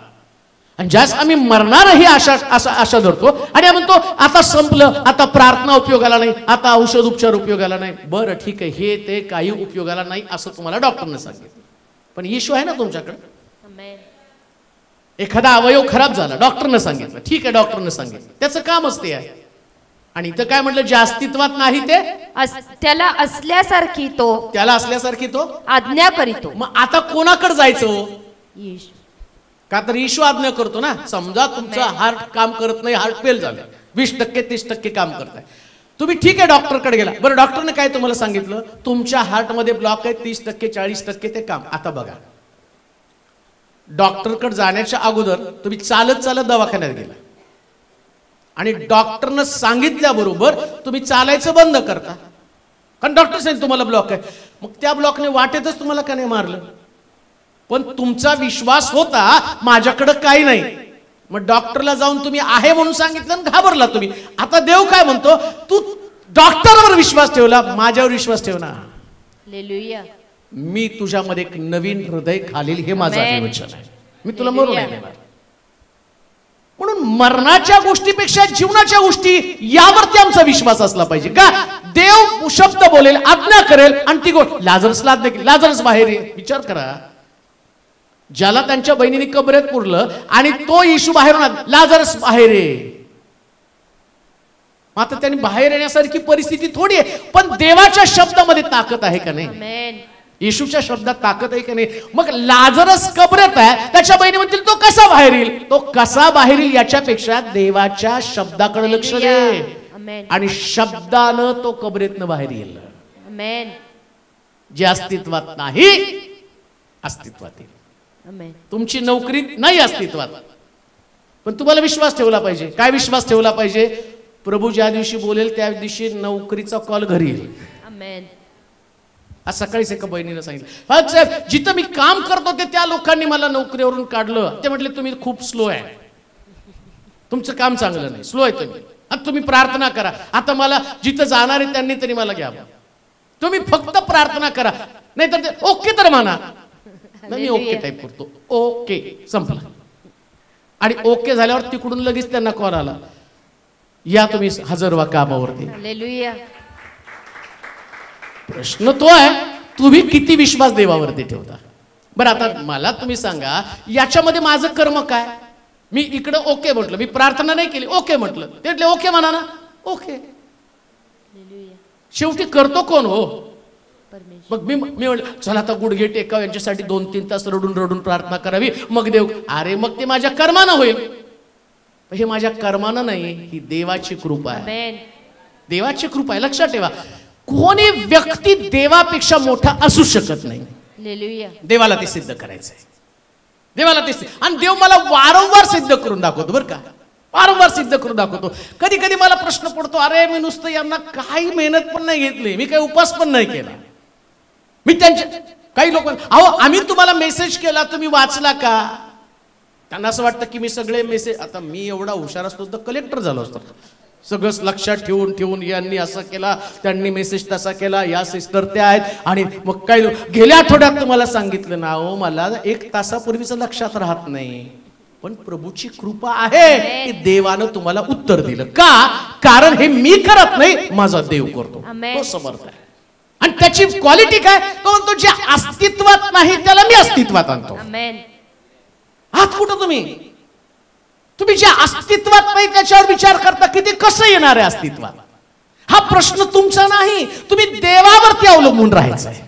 आणि ज्यास आम्ही मरणार ही आशा धरतो आणि म्हणतो आता संपलं, आता प्रार्थना उपयोगाला नाही, आता औषध उपचार उपयोगाला नाही. बरं ठीक आहे, हे ते काही उपयोगाला नाही असं तुम्हाला डॉक्टरने सांगितलं, पण येशू आहे ना तुमच्याकडे. एखादा अवयव खराब झाला, डॉक्टरने सांगितलं, ठीक आहे डॉक्टरने सांगितलं, त्याचं कामच ते आहे. आणि इथं काय म्हटलं, जे अस्तित्वात नाही ते त्याला असल्यासारखी तो त्याला असल्यासारखी तो आज्ञा करीतो. मग आता कोणाकडे जायचं? येशू. का तर येशू आज्ञा करतो ना. समजा तुमचं हार्ट काम करत नाही, हार्ट फेल झालं, 20% 30% काम करताय, तुम्ही ठीक आहे डॉक्टरकडे गेला. बरं, डॉक्टरने काय तुम्हाला सांगितलं? तुमच्या हार्टमध्ये ब्लॉक आहे, 30% 40% ते काम. आता बघा, डॉक्टरकडे जाण्याच्या अगोदर तुम्ही चालत चालत दवाखान्यात गेला आणि डॉक्टरनं सांगितल्याबरोबर तुम्ही चालायचं बंद करता, कारण डॉक्टर सांगितलं तुम्हाला ब्लॉक आहे. मग त्या ब्लॉकने वाटेतच तुम्हाला का नाही मारलं? पण तुमचा विश्वास होता माझ्याकडे काही नाही. मग डॉक्टरला जाऊन तुम्ही आहे म्हणून सांगितलं आणि घाबरला तुम्ही. आता देव काय म्हणतो? तू डॉक्टरवर विश्वास ठेवला, माझ्यावर विश्वास ठेव ना. हालेलुया. मी तुझ्यामध्ये एक नवीन हृदय घालील, हे माझं वचन आहे. मी तुला मरू नाही देणार. म्हणून मरणाच्या गोष्टीपेक्षा जीवनाच्या गोष्टी यावरती आमचा विश्वास असला पाहिजे. का? देव शब्द बोलेल, आज्ञा करेल आणि ती गोष्ट. लाजरसला आज्ञा केली, लाजरस बाहेर ये. विचार करा, ज्याला त्यांच्या बहिणीने कबरेत पुरलं आणि तो येशू बाहेरून आला, लाजरस बाहेर ये. आता त्यांनी बाहेर येण्यासारखी परिस्थिती थोडी आहे, पण देवाच्या शब्दामध्ये ताकद आहे का नाही? येशूच्या शब्दात ताकद आहे का नाही? मग लाजरस कबरेत आहे, त्याच्या बहिणी म्हणतील तो कसा बाहेर येईल? तो कसा बाहेर येईल याच्यापेक्षा देवाच्या शब्दाकडे लक्ष दे आणि शब्दानं तो कबरेतनं बाहेर येईल. जे अस्तित्वात नाही अस्तित्वात येईल. तुमची नोकरी नाही अस्तित्वात, पण तुम्हाला विश्वास ठेवला पाहिजे. काय विश्वास ठेवला पाहिजे? प्रभू ज्या दिवशी बोलेल त्या दिवशी नोकरीचा कॉल घरी येईल. आज सकाळीच एका बहिणीनं सांगितलं, साहेब जिथं मी काम करत होते त्या लोकांनी मला नोकरीवरून काढलं. ते म्हटले तुम्ही खूप स्लो आहे, तुमचं काम चांगलं नाही, स्लो आहे तुम्ही. आता तुम्ही प्रार्थना करा. आता मला जिथं जाणार आहे त्यांनी तरी मला घ्यावं. तुम्ही फक्त प्रार्थना करा, नाहीतर ते ओके तर म्हणा. मी ओके टाईप करतो, ओके संपला. आणि ओके झाल्यावर तिकडून लगेच त्यांना कॉल आला, या तुम्ही हजर व्हा कामावरती. हालेलुया. प्रश्न तो आहे, तुम्ही किती विश्वास देवावरती ठेवता? बरं, आता मला तुम्ही सांगा, याच्यामध्ये माझं कर्म काय? मी इकडं ओके म्हटलं, मी प्रार्थना नाही केली, ओके म्हटलं, ते म्हटले ओके म्हणा ना. ओके, शेवटी करतो कोण हो? मग मी म्हटलं चला आता गुडघे टेकाव, यांच्यासाठी 2-3 तास रडून रडून प्रार्थना करावी, मग देव. अरे मग ते माझ्या कर्मानं होईल. हे माझ्या कर्मानं नाही, ही देवाची कृपा आहे. देवाची कृपा आहे, लक्षात ठेवा. कोणी व्यक्ती देवापेक्षा मोठा असू शकत नाही. देवाला ते सिद्ध करायचंय, देवाला ते. आणि देव मला वारंवार सिद्ध करून दाखवतो बरं का, वारंवार सिद्ध करून दाखवतो. कधी कधी मला प्रश्न पडतो, अरे मी नुसतं यांना काही मेहनत पण नाही घेतली, मी काही उपास पण नाही केला. मी त्यांच्या काही लोक, अहो आम्ही तुम्हाला मेसेज केला, तुम्ही वाचला का? त्यांना असं वाटतं की मी सगळे मेसेज, आता मी एवढा हुशार असतो तर कलेक्टर झालो असतो. सगळंच लक्षात ठेवून ठेवून यांनी असं केला, त्यांनी मेसेज तसा केला, या सिस्टर त्या आहेत. आणि मग काही गेल्या आठवड्यात तुम्हाला सांगितलं ना, हो मला 1 तासापूर्वीच लक्षात राहत नाही. पण प्रभूची कृपा आहे की देवानं तुम्हाला उत्तर दिलं. का? कारण हे मी करत नाही, माझा देव करतो, तो समर्थ आहे. आणि त्याची क्वालिटी काय? तो म्हणतो जे अस्तित्वात नाही त्याला मी अस्तित्वात आणतो. आहात कुठं तुम्ही? तुम्ही जे अस्तित्वात नाही त्याच्यावर विचार करता की ते कसं येणार आहे अस्तित्वात. हा प्रश्न तुमचा नाही, तुम्ही देवावरती अवलंबून राहायचं आहे.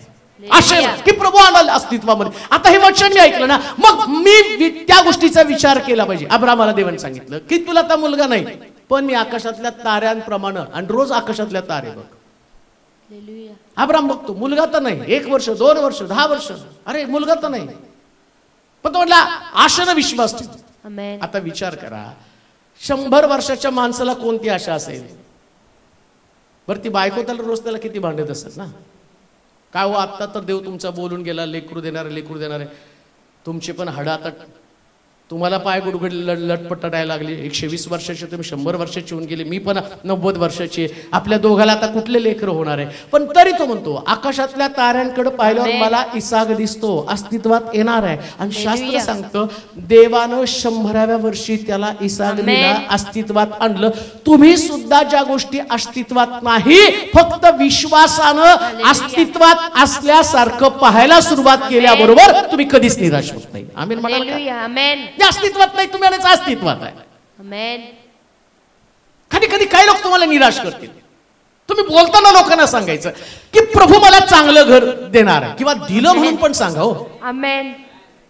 असे की प्रभू आला अस्तित्वामध्ये. आता हे वचन मी ऐकलं ना, मग मी त्या गोष्टीचा विचार केला पाहिजे. अब्राहाला देवाने सांगितलं की तुला आता मुलगा नाही, पण मी आकाशातल्या ताऱ्यांप्रमाणे, आणि रोज आकाशातल्या तारे बघ. अब्राम बघतो, मुलगा तर नाही, 1 वर्ष 2 वर्ष 10 वर्ष, अरे मुलगा तर नाही, पण तो म्हटला आशेनं विश्वास ठेव. आता विचार करा, 100 वर्षाच्या माणसाला कोणती आशा असेल? बरं ती बायको त्याला रोज त्याला किती भांडत असेल ना. काय हो, आता तर देव तुमचा बोलून गेला, लेकरू देणार आहे. तुमचे पण हाडं आता, तुम्हाला पाय गुडगुड लटपट रडायला लागली. 120 वर्षाचे तुम्ही 100 वर्षाची होऊन गेले, मी पण 90 वर्षाची. आपल्या दोघाला आता कुठले लेकरं होणार आहे? पण तरी तो म्हणतो आकाशातल्या ताऱ्यांकडे पाहिल्यावर मला इसाक दिसतो, अस्तित्वात येणार आहे. आणि शास्त्र सांगतं देवानं 100व्या वर्षी त्याला इसाक दिला, अस्तित्वात आणलं. तुम्ही सुद्धा ज्या गोष्टी अस्तित्वात नाही, फक्त विश्वासानं अस्तित्वात असल्यासारखं पाहायला सुरुवात केल्याबरोबर तुम्ही कधीच निराश होत नाही. आमीन म्हणाल? अस्तित्वात नाही, तुम्ही अस्तित्वात आहे. कधी कधी काही लोक तुम्हाला निराश करतील. तुम्ही बोलताना लोकांना सांगायचं की प्रभू मला चांगलं घर देणार आहे, किंवा दिलं म्हणून पण सांगा. हो, आमेन.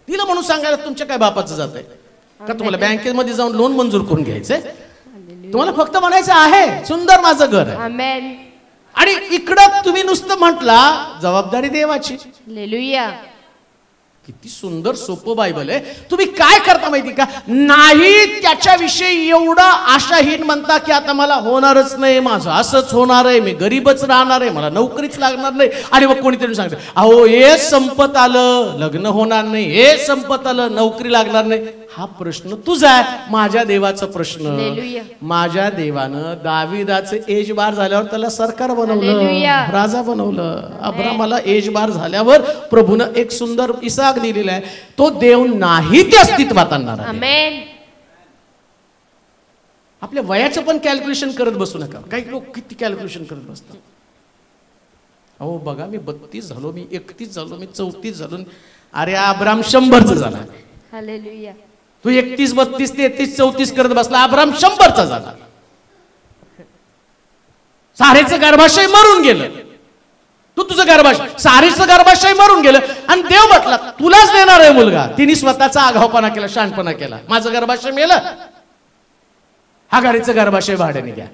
दिलं म्हणून सांगायला तुमच्या काय बापाचं जात आहे का? तुम्हाला बँकेमध्ये जाऊन लोन मंजूर करून घ्यायचंय? तुम्हाला फक्त म्हणायचं आहे सुंदर माझं घर आहे. आमेन. आणि इकडं तुम्ही नुसतं म्हटला जबाबदारी देवाची. हालेलुया. किती सुंदर सोपं बायबल आहे. तुम्ही काय करता माहिती का? नाही त्याच्याविषयी एवढं आशाहीन म्हणता की आता मला होणारच नाही, माझं असंच होणार आहे, मी गरीबच राहणार आहे, मला नोकरीच लागणार नाही. आणि मग कोणीतरी सांगते अहो हे संपत आलं लग्न होणार नाही, हे संपत आलं नोकरी लागणार नाही. हा प्रश्न तुझा आहे, माझ्या देवाचा प्रश्न. हालेलुया. माझ्या देवानं दाविदाचं एज बार झाल्यावर त्याला सरकार बनवलं, हालेलुया. राजा बनवलं. अब्रामाला एज बार झाल्यावर प्रभूनं एक सुंदर इसाक दिलेला आहे. तो देव नाही ते अस्तित्वात आणणार आहे. आमेन. आपल्या वयाचं पण कॅल्क्युलेशन करत बसू नका. काही लोक किती कॅल्क्युलेशन करत बसतात. अहो बघा, मी 32 झालो, मी 31 झालो, मी 34 झालो. अरे अब्राम 100चा झाला. हालेलुया. तू 31, 32, 33, 34 करत बसला. अब्राम 100चा झाला. सारेचं गर्भाशय मरून गेलं. तू तुझं गर्भाशय, सारेचं गर्भाशय मरून गेलं. आणि देव म्हटला तुलाच देणार आहे मुलगा. तिने स्वतःचा आगाऊपणा केला, शहाणपणा केला. माझं गर्भाशय मेलं, हागारीचं गर्भाशय भाड्याने घ्या.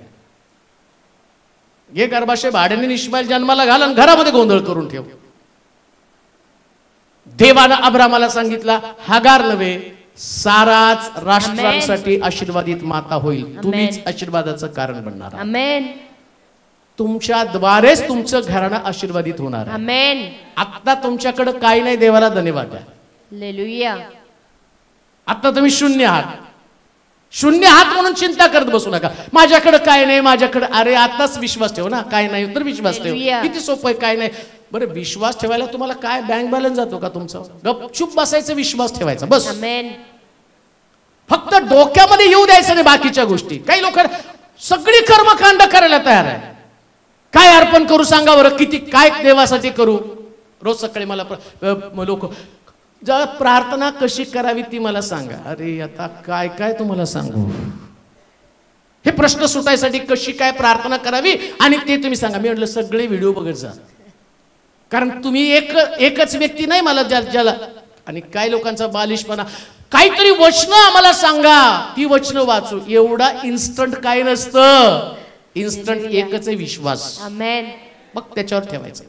हे गर्भाशय भाड्याने इश्माईल जन्माला घाल आणि घरामध्ये गोंधळ करून ठेव. देवानं अब्रामाला सांगितला हागार नव्हे, साराच राष्ट्रांसाठी आशीर्वादित माता होईल. तुम्हीच आशीर्वादाचं कारण बनणार. आमेन. तुमच्याद्वारेच तुमचं घराणं आशीर्वादित होणार आहे. आमेन. आता तुमच्याकडे काही नाही, देवाला धन्यवाद द्या. हालेलुया. आता तुम्ही शून्य आहात. शून्य आहात म्हणून चिंता करत बसू नका. माझ्याकडे काय नाही, माझ्याकडे. अरे आताच विश्वास ठेव ना. काय नाही तर विश्वास ठेव. हालेलुया. किती सोपं आहे. काय नाही. बरं विश्वास ठेवायला तुम्हाला काय बँक बॅलन्स जातो का तुमचा? गपचूप बसायचं, विश्वास ठेवायचा बस. आमेन. फक्त डोक्यामध्ये येऊ द्यायचं नाही बाकीच्या गोष्टी. काही लोक सगळी कर्मकांड करायला तयार आहे. काय अर्पण करू सांगा बरं, किती काय देवासाठी करू. रोज सकाळी मला लोक प्रार्थना कशी करावी ती मला सांगा. अरे आता काय काय तुम्हाला सांगू. हे प्रश्न सुटायसाठी कशी काय प्रार्थना करावी आणि ते तुम्ही सांगा. मी म्हटलं सगळे व्हिडिओ बघत जा, कारण तुम्ही एकच व्यक्ती नाही मला ज्याला. आणि काही लोकांचा बालिशपणा, काहीतरी वचनं आम्हाला सांगा, ती वचनं वाचू. एवढा इन्स्टंट काय नसतं. इन्स्टंट एकच आहे, विश्वास. आमेन. मग त्याच्यावर ठेवायचं.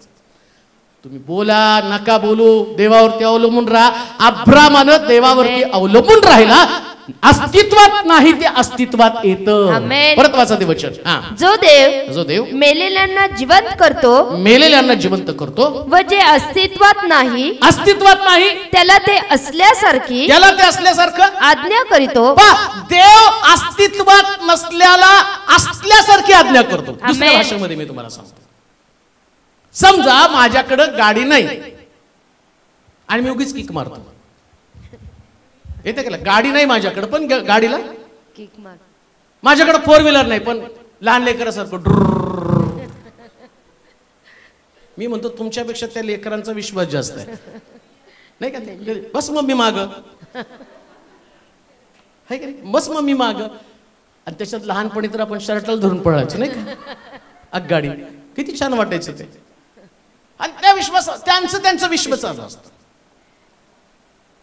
तुम्ही बोला नका बोलू, देवावरती अवलंबून राहा. अब्रामानं देवावरती अवलंबून राहिला. अस्तित्वात नाही ते अस्तित्वात येतं. आमेन. परत वाचा ते वचन. जो देव मेलेल्यांना जिवंत करतो, मेलेल्यांना जिवंत करतो, व जे अस्तित्वात नाही त्याला ते असल्यासारखी असल्यासारखं आज्ञा करीतो. देव अस्तित्वात नसल्याला असल्यासारखी आज्ञा करतो. दुसऱ्या आमेन. भाषेमध्ये मी तुम्हाला सांगतो. समजा माझ्याकडं गाडी नाही आणि मी उगीच किक मारतो. येते का? गाडी नाही माझ्याकडे, पण गाडीला किक मार. माझ्याकडे 4 व्हीलर नाही, पण लहान लेकरासारखं मी म्हणतो तुमच्यापेक्षा त्या लेकरांचा विश्वास जास्त आहे, नाही का? बस मम्मी माग, आहे का नाही? बस मम्मी माग. आणि त्याच्यात लहानपणी तर आपण शर्टाला धरून पळायचो, नाही का? आगगाडी किती छान वाटायचं ते. आणि त्या विश्वास त्यांचं विश्व चालू असतं.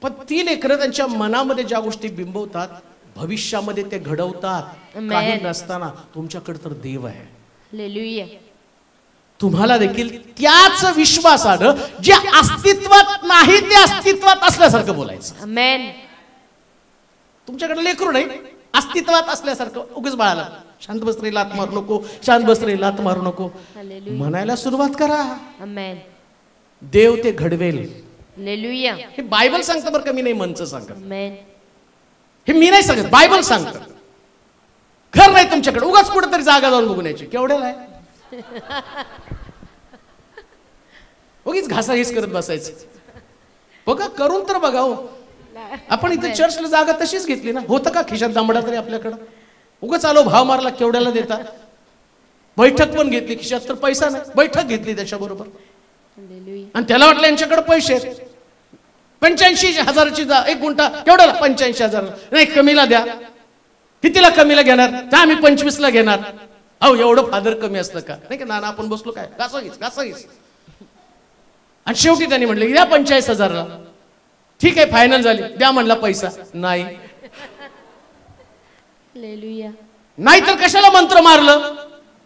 पण ती लेकरं त्यांच्या मनामध्ये ज्या गोष्टी बिंबवतात, भविष्यामध्ये ते घडवतात. काही नसताना तुमच्याकडे तर देव आहे. हालेलुया. तुम्हाला देखील त्याच विश्वासानं जे अस्तित्वात नाही ते अस्तित्वात असल्यासारखं बोलायचं. आमेन. तुमच्याकडे लेकरू नाही, अस्तित्वात असल्यासारखं. उगीच बाळाला शांत बस रे, लात मारू नको, शांत बस रे, लात मारू नको हालेलुया. म्हणायला सुरुवात करा. आमेन. देव ते घडवेल. हालेलुया. हे बायबल सांगतं बरं का, मी नाही मंच सांगत. आमेन. हे मी नाही सांगत, बायबल सांगतं. घर नाही तुमच्याकडे, उगाच कुठेतरी जागा जाऊन बघून यायची. केवढ्याला आहे? उगीच घासाघीस करत बसायचं. बघा करून तर बघा. हो, आपण इथे चर्चला जागा तशीच घेतली ना. होतं का खिशात दांबडा तरी आपल्याकडं? उगाच आलो, भाव मारला, केवढ्याला देता? बैठक पण घेतली, खिशात तर पैसा नाही, बैठक घेतली त्याच्याबरोबर. आणि त्याला वाटलं यांच्याकडे पैसे आहेत. 85,000ची एक गुंठा केवढ्याला? 85,000. नाही कमीला द्या. कितीला कमीला घेणार? तर आम्ही 25ला घेणार. अहो एवढं फादर कमी असतं का? नाही का नाना आपण बसलो काय घासाघीस. आणि शेवटी त्यांनी म्हटलं द्या 45,000ला. ठीक आहे फायनल झाली, द्या म्हणला पैसा. नाही नाही तर कशाला मंत्र मारलं,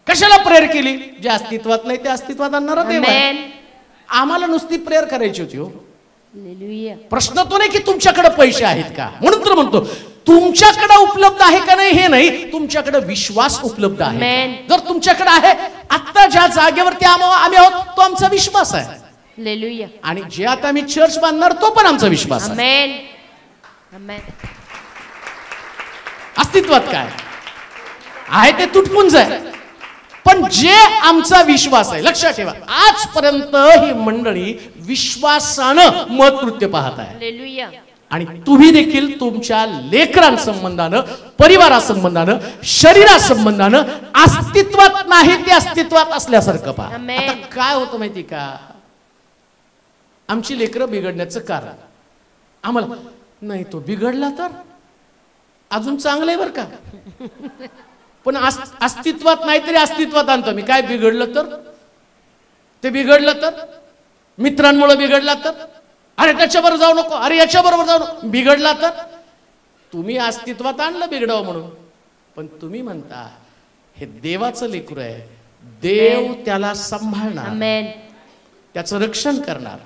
कशाला प्रेयर केली? जे अस्तित्वात नाही ते अस्तित्वात आणणार देव आहे. आम्हाला नुसती प्रेयर करायची होती हो. प्रश्न तो नाही की तुमच्याकडे पैसे आहेत का, म्हणून तर म्हणतो तुमच्याकडे उपलब्ध आहे का नाही हे नाही, तुमच्याकडे विश्वास उपलब्ध आहे. जर तुमच्याकडे आहे, आता ज्या जागेवरती आम्ही आहोत तो आमचा विश्वास आहे. आणि जे आता आम्ही चर्च बांधणार तो पण आमचा विश्वास आहे. अस्तित्वात काय आहे ते तुटपुंज आहे, पण जे आमचा विश्वास आहे, लक्षात ठेवा आजपर्यंत ही मंडळी विश्वासानं मतकृत्य पाहत आहे. आणि तुम्ही देखील तुमच्या लेकरांसंबंधानं, परिवारासंबंधानं, शरीरासंबंधानं अस्तित्वात नाही ते अस्तित्वात असल्यासारखं पहा. आता काय होतं माहिती का, आमची लेकरं बिघडण्याचं कारण आम्हाला नाही, तो बिघडला तर अजून चांगलं आहे बरं का, पण अस्तित्वात नाही तरी अस्तित्वात आणतो मी. काय बिघडलं तर, ते बिघडलं तर, मित्रांमुळे बिघडला तर, अरे त्याच्याबरोबर जाऊ नको, अरे याच्याबरोबर जाऊ नको, बिघडला तर. तुम्ही अस्तित्वात आणलं बिघडावं म्हणून, पण तुम्ही म्हणता हे देवाचं लेकरू आहे, देव त्याला सांभाळणार, त्याचं रक्षण करणार.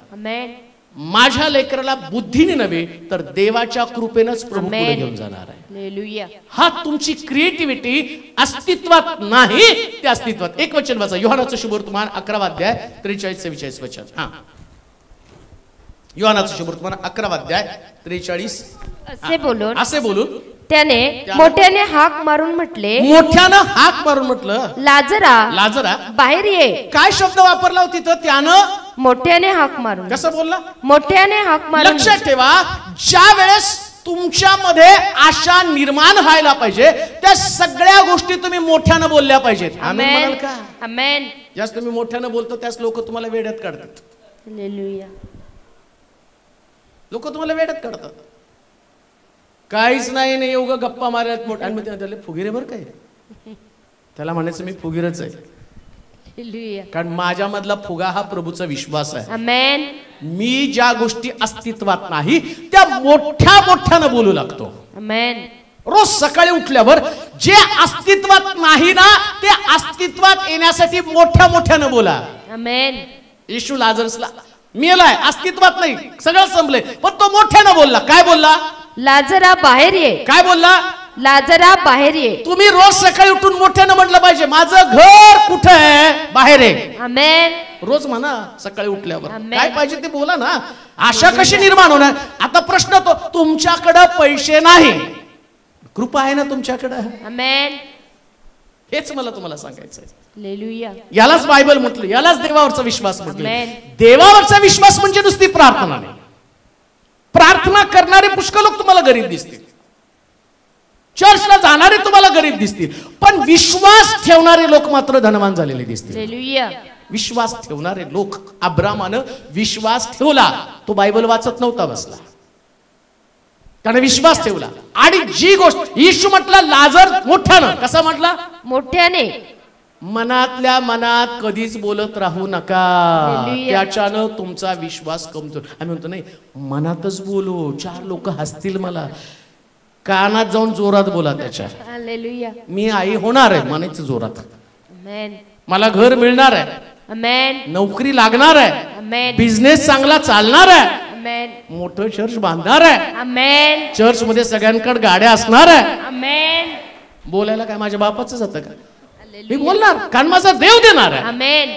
माझ्या लेकराला बुद्धीने नव्हे तर देवाच्या कृपेनंच प्रभू पुढे घेऊन जाणार आहे. हा तुमची क्रिएटिव्हिटी अस्तित्वात नाही ते अस्तित्वात. एक वचन वाचा, योहानाचं शुभवर्तमान 11वा अध्याय 43-44 वचन. हा, योहानाचं शुभवर्तमान 11वा अध्याय 43. असे बोलून त्याने मोठ्याने हाक मारून म्हटलं, लाजरा बाहेर ये. काय शब्द वापरला होता तिथं? त्यानं मोठ्याने हाक मारून. कसं बोलला? मोठ्याने हाक मारून. लक्षात ठेवा, ज्या वेळेस तुमच्यामध्ये आशा निर्माण व्हायला पाहिजे त्या सगळ्या गोष्टी तुम्ही मोठ्यानं बोलल्या पाहिजेत. आमेन म्हणाल का? आमेन. जास्त तुम्ही मोठ्यानं बोलतो त्याच लोक तुम्हाला वेड्यात काढतात. हालेलुया. लोक तुम्हाला वेड्यात काढतात. काहीच नाही उगा गप्पा मारत मोठ्या, आणि त्याला फुगीरे बरं काय, त्याला म्हणायचं मी फुगीरच आहे, कारण माझ्या मधला फुगा हा प्रभूचा विश्वास आहे. आमेन. मी ज्या गोष्टी अस्तित्वात नाही त्या मोठ्यानं बोलू लागतो. आमेन. रोज सकाळी उठल्यावर जे अस्तित्वात नाही ना ते अस्तित्वात येण्यासाठी मोठ्यानं बोला. आमेन. येशू लाजरसला मेलाय, अस्तित्वात नाही, सगळं संपलंय, पण तो मोठ्यानं बोलला. काय बोलला? लाजरा बाहेर ये. काय बोलला? लाजरा बाहेर ये. तुम्ही रोज सकाळी उठून मोठ्यानं म्हटलं पाहिजे, माझं घर कुठं आहे? बाहेर आहे. आमेन. रोज म्हणा सकाळी उठल्यावर. काय पाहिजे ते बोला ना. आशा कशी निर्माण होणार? आता प्रश्न तो, तुमच्याकडे पैसे नाही, कृपा आहे ना तुमच्याकडे? आमेन. हेच मला तुम्हाला सांगायचं आहे. हालेलुया. यालाच बायबल म्हटलं, यालाच देवावरचा विश्वास म्हटलं. देवावरचा विश्वास म्हणजे नुसती प्रार्थना नाही. प्रार्थना करणारे पुष्कळ लोक तुम्हाला गरीब दिसतील, चर्चला जाणारे तुम्हाला गरीब दिसतील, पण विश्वास ठेवणारे लोक मात्र धनवान झालेले दिसतील. हालेलुया. विश्वास ठेवणारे लोक, अब्रामानं विश्वास ठेवला, तो बायबल वाचत नव्हता बसला, त्याने विश्वास ठेवला. आणि जी गोष्ट येशू म्हटला लाजर मोठ्यानं, कसा म्हटला? मोठ्याने. मनातल्या मनात कधीच बोलत राहू नका, त्याच्यानं तुमचा विश्वास कमजोर. आम्ही म्हणतो नाही मनातच बोलू, 4 लोक हसतील मला, कानात जाऊन जोरात बोला त्याच्या. हालेलुया. मी आई होणार आहे म्हणायचं जोरात. आमेन. मला घर मिळणार आहे. आमेन. नोकरी लागणार आहे. आमेन. बिझनेस चांगला चालणार आहे. आमेन. मोठं चर्च बांधणार आहे. आमेन. चर्च मध्ये सगळ्यांकडे गाड्या असणार आहे. आमेन. बोलायला काय माझ्या बापाचं जातं का? मी बोलणार, कारण माझा देव देणार आहे. आमेन.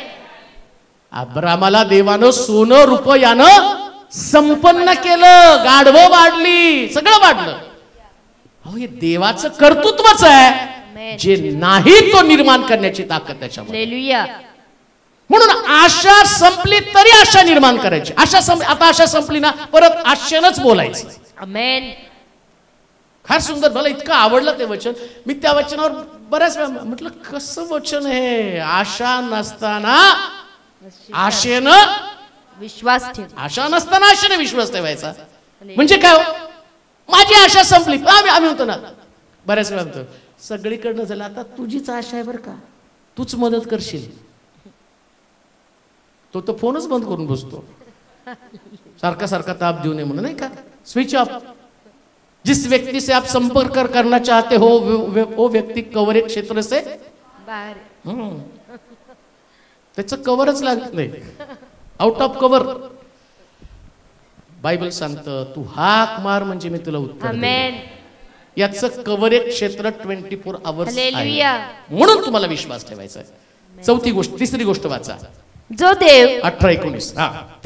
अब्रामाला देवानं सोनं रुपयानं संपन्न केलं, गाढवं वाढली, सगळं वाढलं. अहो हे देवाचं कर्तृत्वच आहे, जे नाही तो निर्माण करण्याची ताकद त्याच्यामध्ये. हालेलुया. म्हणून आशा संपली तरी आशा निर्माण करायची. आता आशा संपली ना परत आशेनच बोलायचं. आमेन. फार सुंदर, मला इतकं आवडलं ते वचन. मी त्या वचनावर बऱ्याच वेळा म्हटलं कसं वचन आहे, आशा नसताना आशेनं विश्वास ठेव. आशा नसताना आशेने विश्वास ठेवायचा. म्हणजे काय? माझी आशा संपली, आम्ही म्हणतो ना बऱ्याच वेळा म्हणतो सगळीकडनं झालं, आता तुझीच आशा आहे बरं का, तूच मदत करशील. तो तर फोनच बंद करून बसतो, सारखा सारखा ताप देऊ नये म्हणून, नाही का, स्विच ऑफ. जिस व्यक्ति से आप संपर्क करना चाहते हो वो व्यक्ति कवरेज क्षेत्र से बाहेर, त्याचं कवरच लागत नाही, आउट ऑफ कव्हर. बायबल सांगतं तू हाक मार म्हणजे मी तुला उत्तर देईन. आमेन. याचं कव्हरेज क्षेत्र 24 आवर्स आहे. हालेलुया. म्हणून तुम्हाला विश्वास ठेवायचा आहे. चौथी गोष्ट, तिसरी गोष्ट वाचा, जो देव 18-19.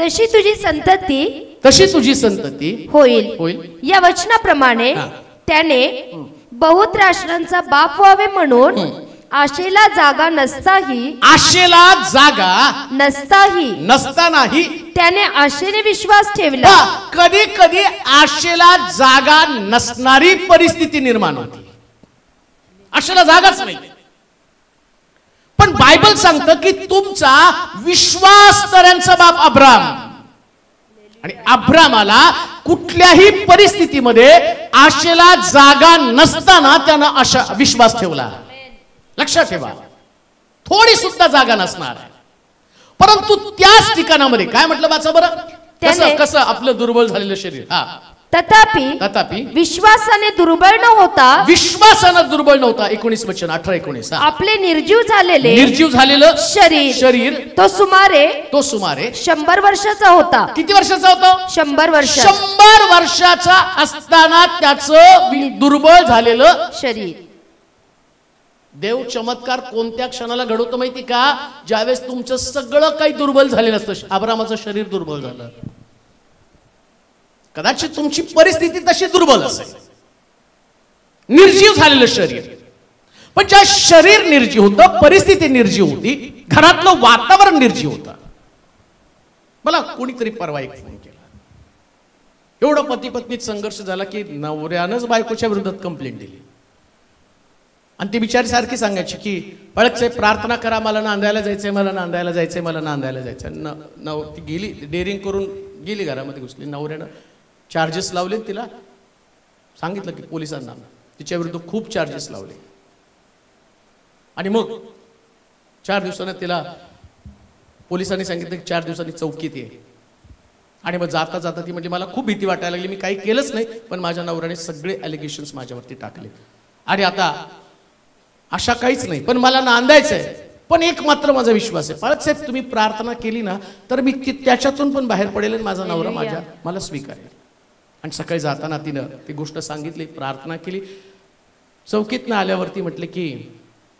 तशी तुझी संतती तशी तुझी संतती होईल होईल. या वचनाप्रमाणे हा. त्याने बहुत राष्ट्रांचा बाप व्हावे म्हणून आशेला जागा नसताही नसतानाही त्याने आशेने विश्वास ठेवला. कधी कधी आशेला जागा नसणारी परिस्थिती निर्माण होती, आशेला जागाच नाही. पण बायबल सांगतं की तुमचा विश्वासणाऱ्यांचा बाप अब्राम, आणि अब्रामाला कुठल्याही परिस्थितीमध्ये आशेला जागा नसताना त्यानं आशा विश्वास ठेवला. लक्षात ठेवा, थोडी सुद्धा जागा नसणार, परंतु त्याच ठिकाणामध्ये काय म्हटलं वाचा बरं, कसं कसं आपलं दुर्बल झालेलं शरीर, तथापि विश्वासाने दुर्बळ न होता, विश्वासानं दुर्बळ नव्हता. 19 वचन 18-19. आपले निर्जीव झालेलं शरीर तो सुमारे 100 वर्षाचा होता. किती वर्षाचा होता? 100 वर्ष. 100 वर्षाचा असताना त्याचं दुर्बळ झालेलं शरीर. देव चमत्कार कोणत्या क्षणाला घडवतो माहिती का? ज्यावेळेस तुमचं सगळं काही दुर्बल झालेलं असतं. अब्रामाचं शरीर दुर्बल झालं, कदाचित तुमची परिस्थिती तशी दुर्बल असेल, निर्जीव झालेलं शरीर. पण ज्या शरीर निर्जीव होतं, परिस्थिती निर्जीव होती, घरातलं वातावरण निर्जीव होतं. मला कोणीतरी परवा एक फोन केला, एवढा पती पत्नीत संघर्ष झाला की नवऱ्यानंच बायकोच्या विरोधात कंप्लेंट दिली. आणि ती बिचारी सारखी सांगायची की पळक साहेब प्रार्थना करा, मला नांदायला जायचंय, मला नांदायला जायचंय, मला नांदायला जायचंय. ती गेली, डेअरिंग करून गेली, घरामध्ये घुसली. नवऱ्यानं चार्जेस लावले, तिला सांगितलं की पोलिसांना तिच्या विरुद्ध खूप चार्जेस लावले. आणि मग 4 दिवसांनी तिला पोलिसांनी सांगितलं की 4 दिवसांनी चौकीत ये. आणि मग जाता जाता ती म्हणजे मला खूप भीती वाटायला लागली, मी काही केलंच नाही, पण माझ्या नवऱ्याने सगळे अलिगेशन्स माझ्यावरती टाकले. आणि आता अशा काहीच नाही, पण मला नांदायचंय. पण एक मात्र माझा विश्वास आहे, पाळत साहेब तुम्ही प्रार्थना केली ना तर मी त्याच्यातून पण बाहेर पडेल आणि माझा नवरा मला स्वीकारेल. आणि सकाळी जाताना तिनं ती गोष्ट सांगितली, प्रार्थना केली. चौकीतनं आल्यावरती म्हटले की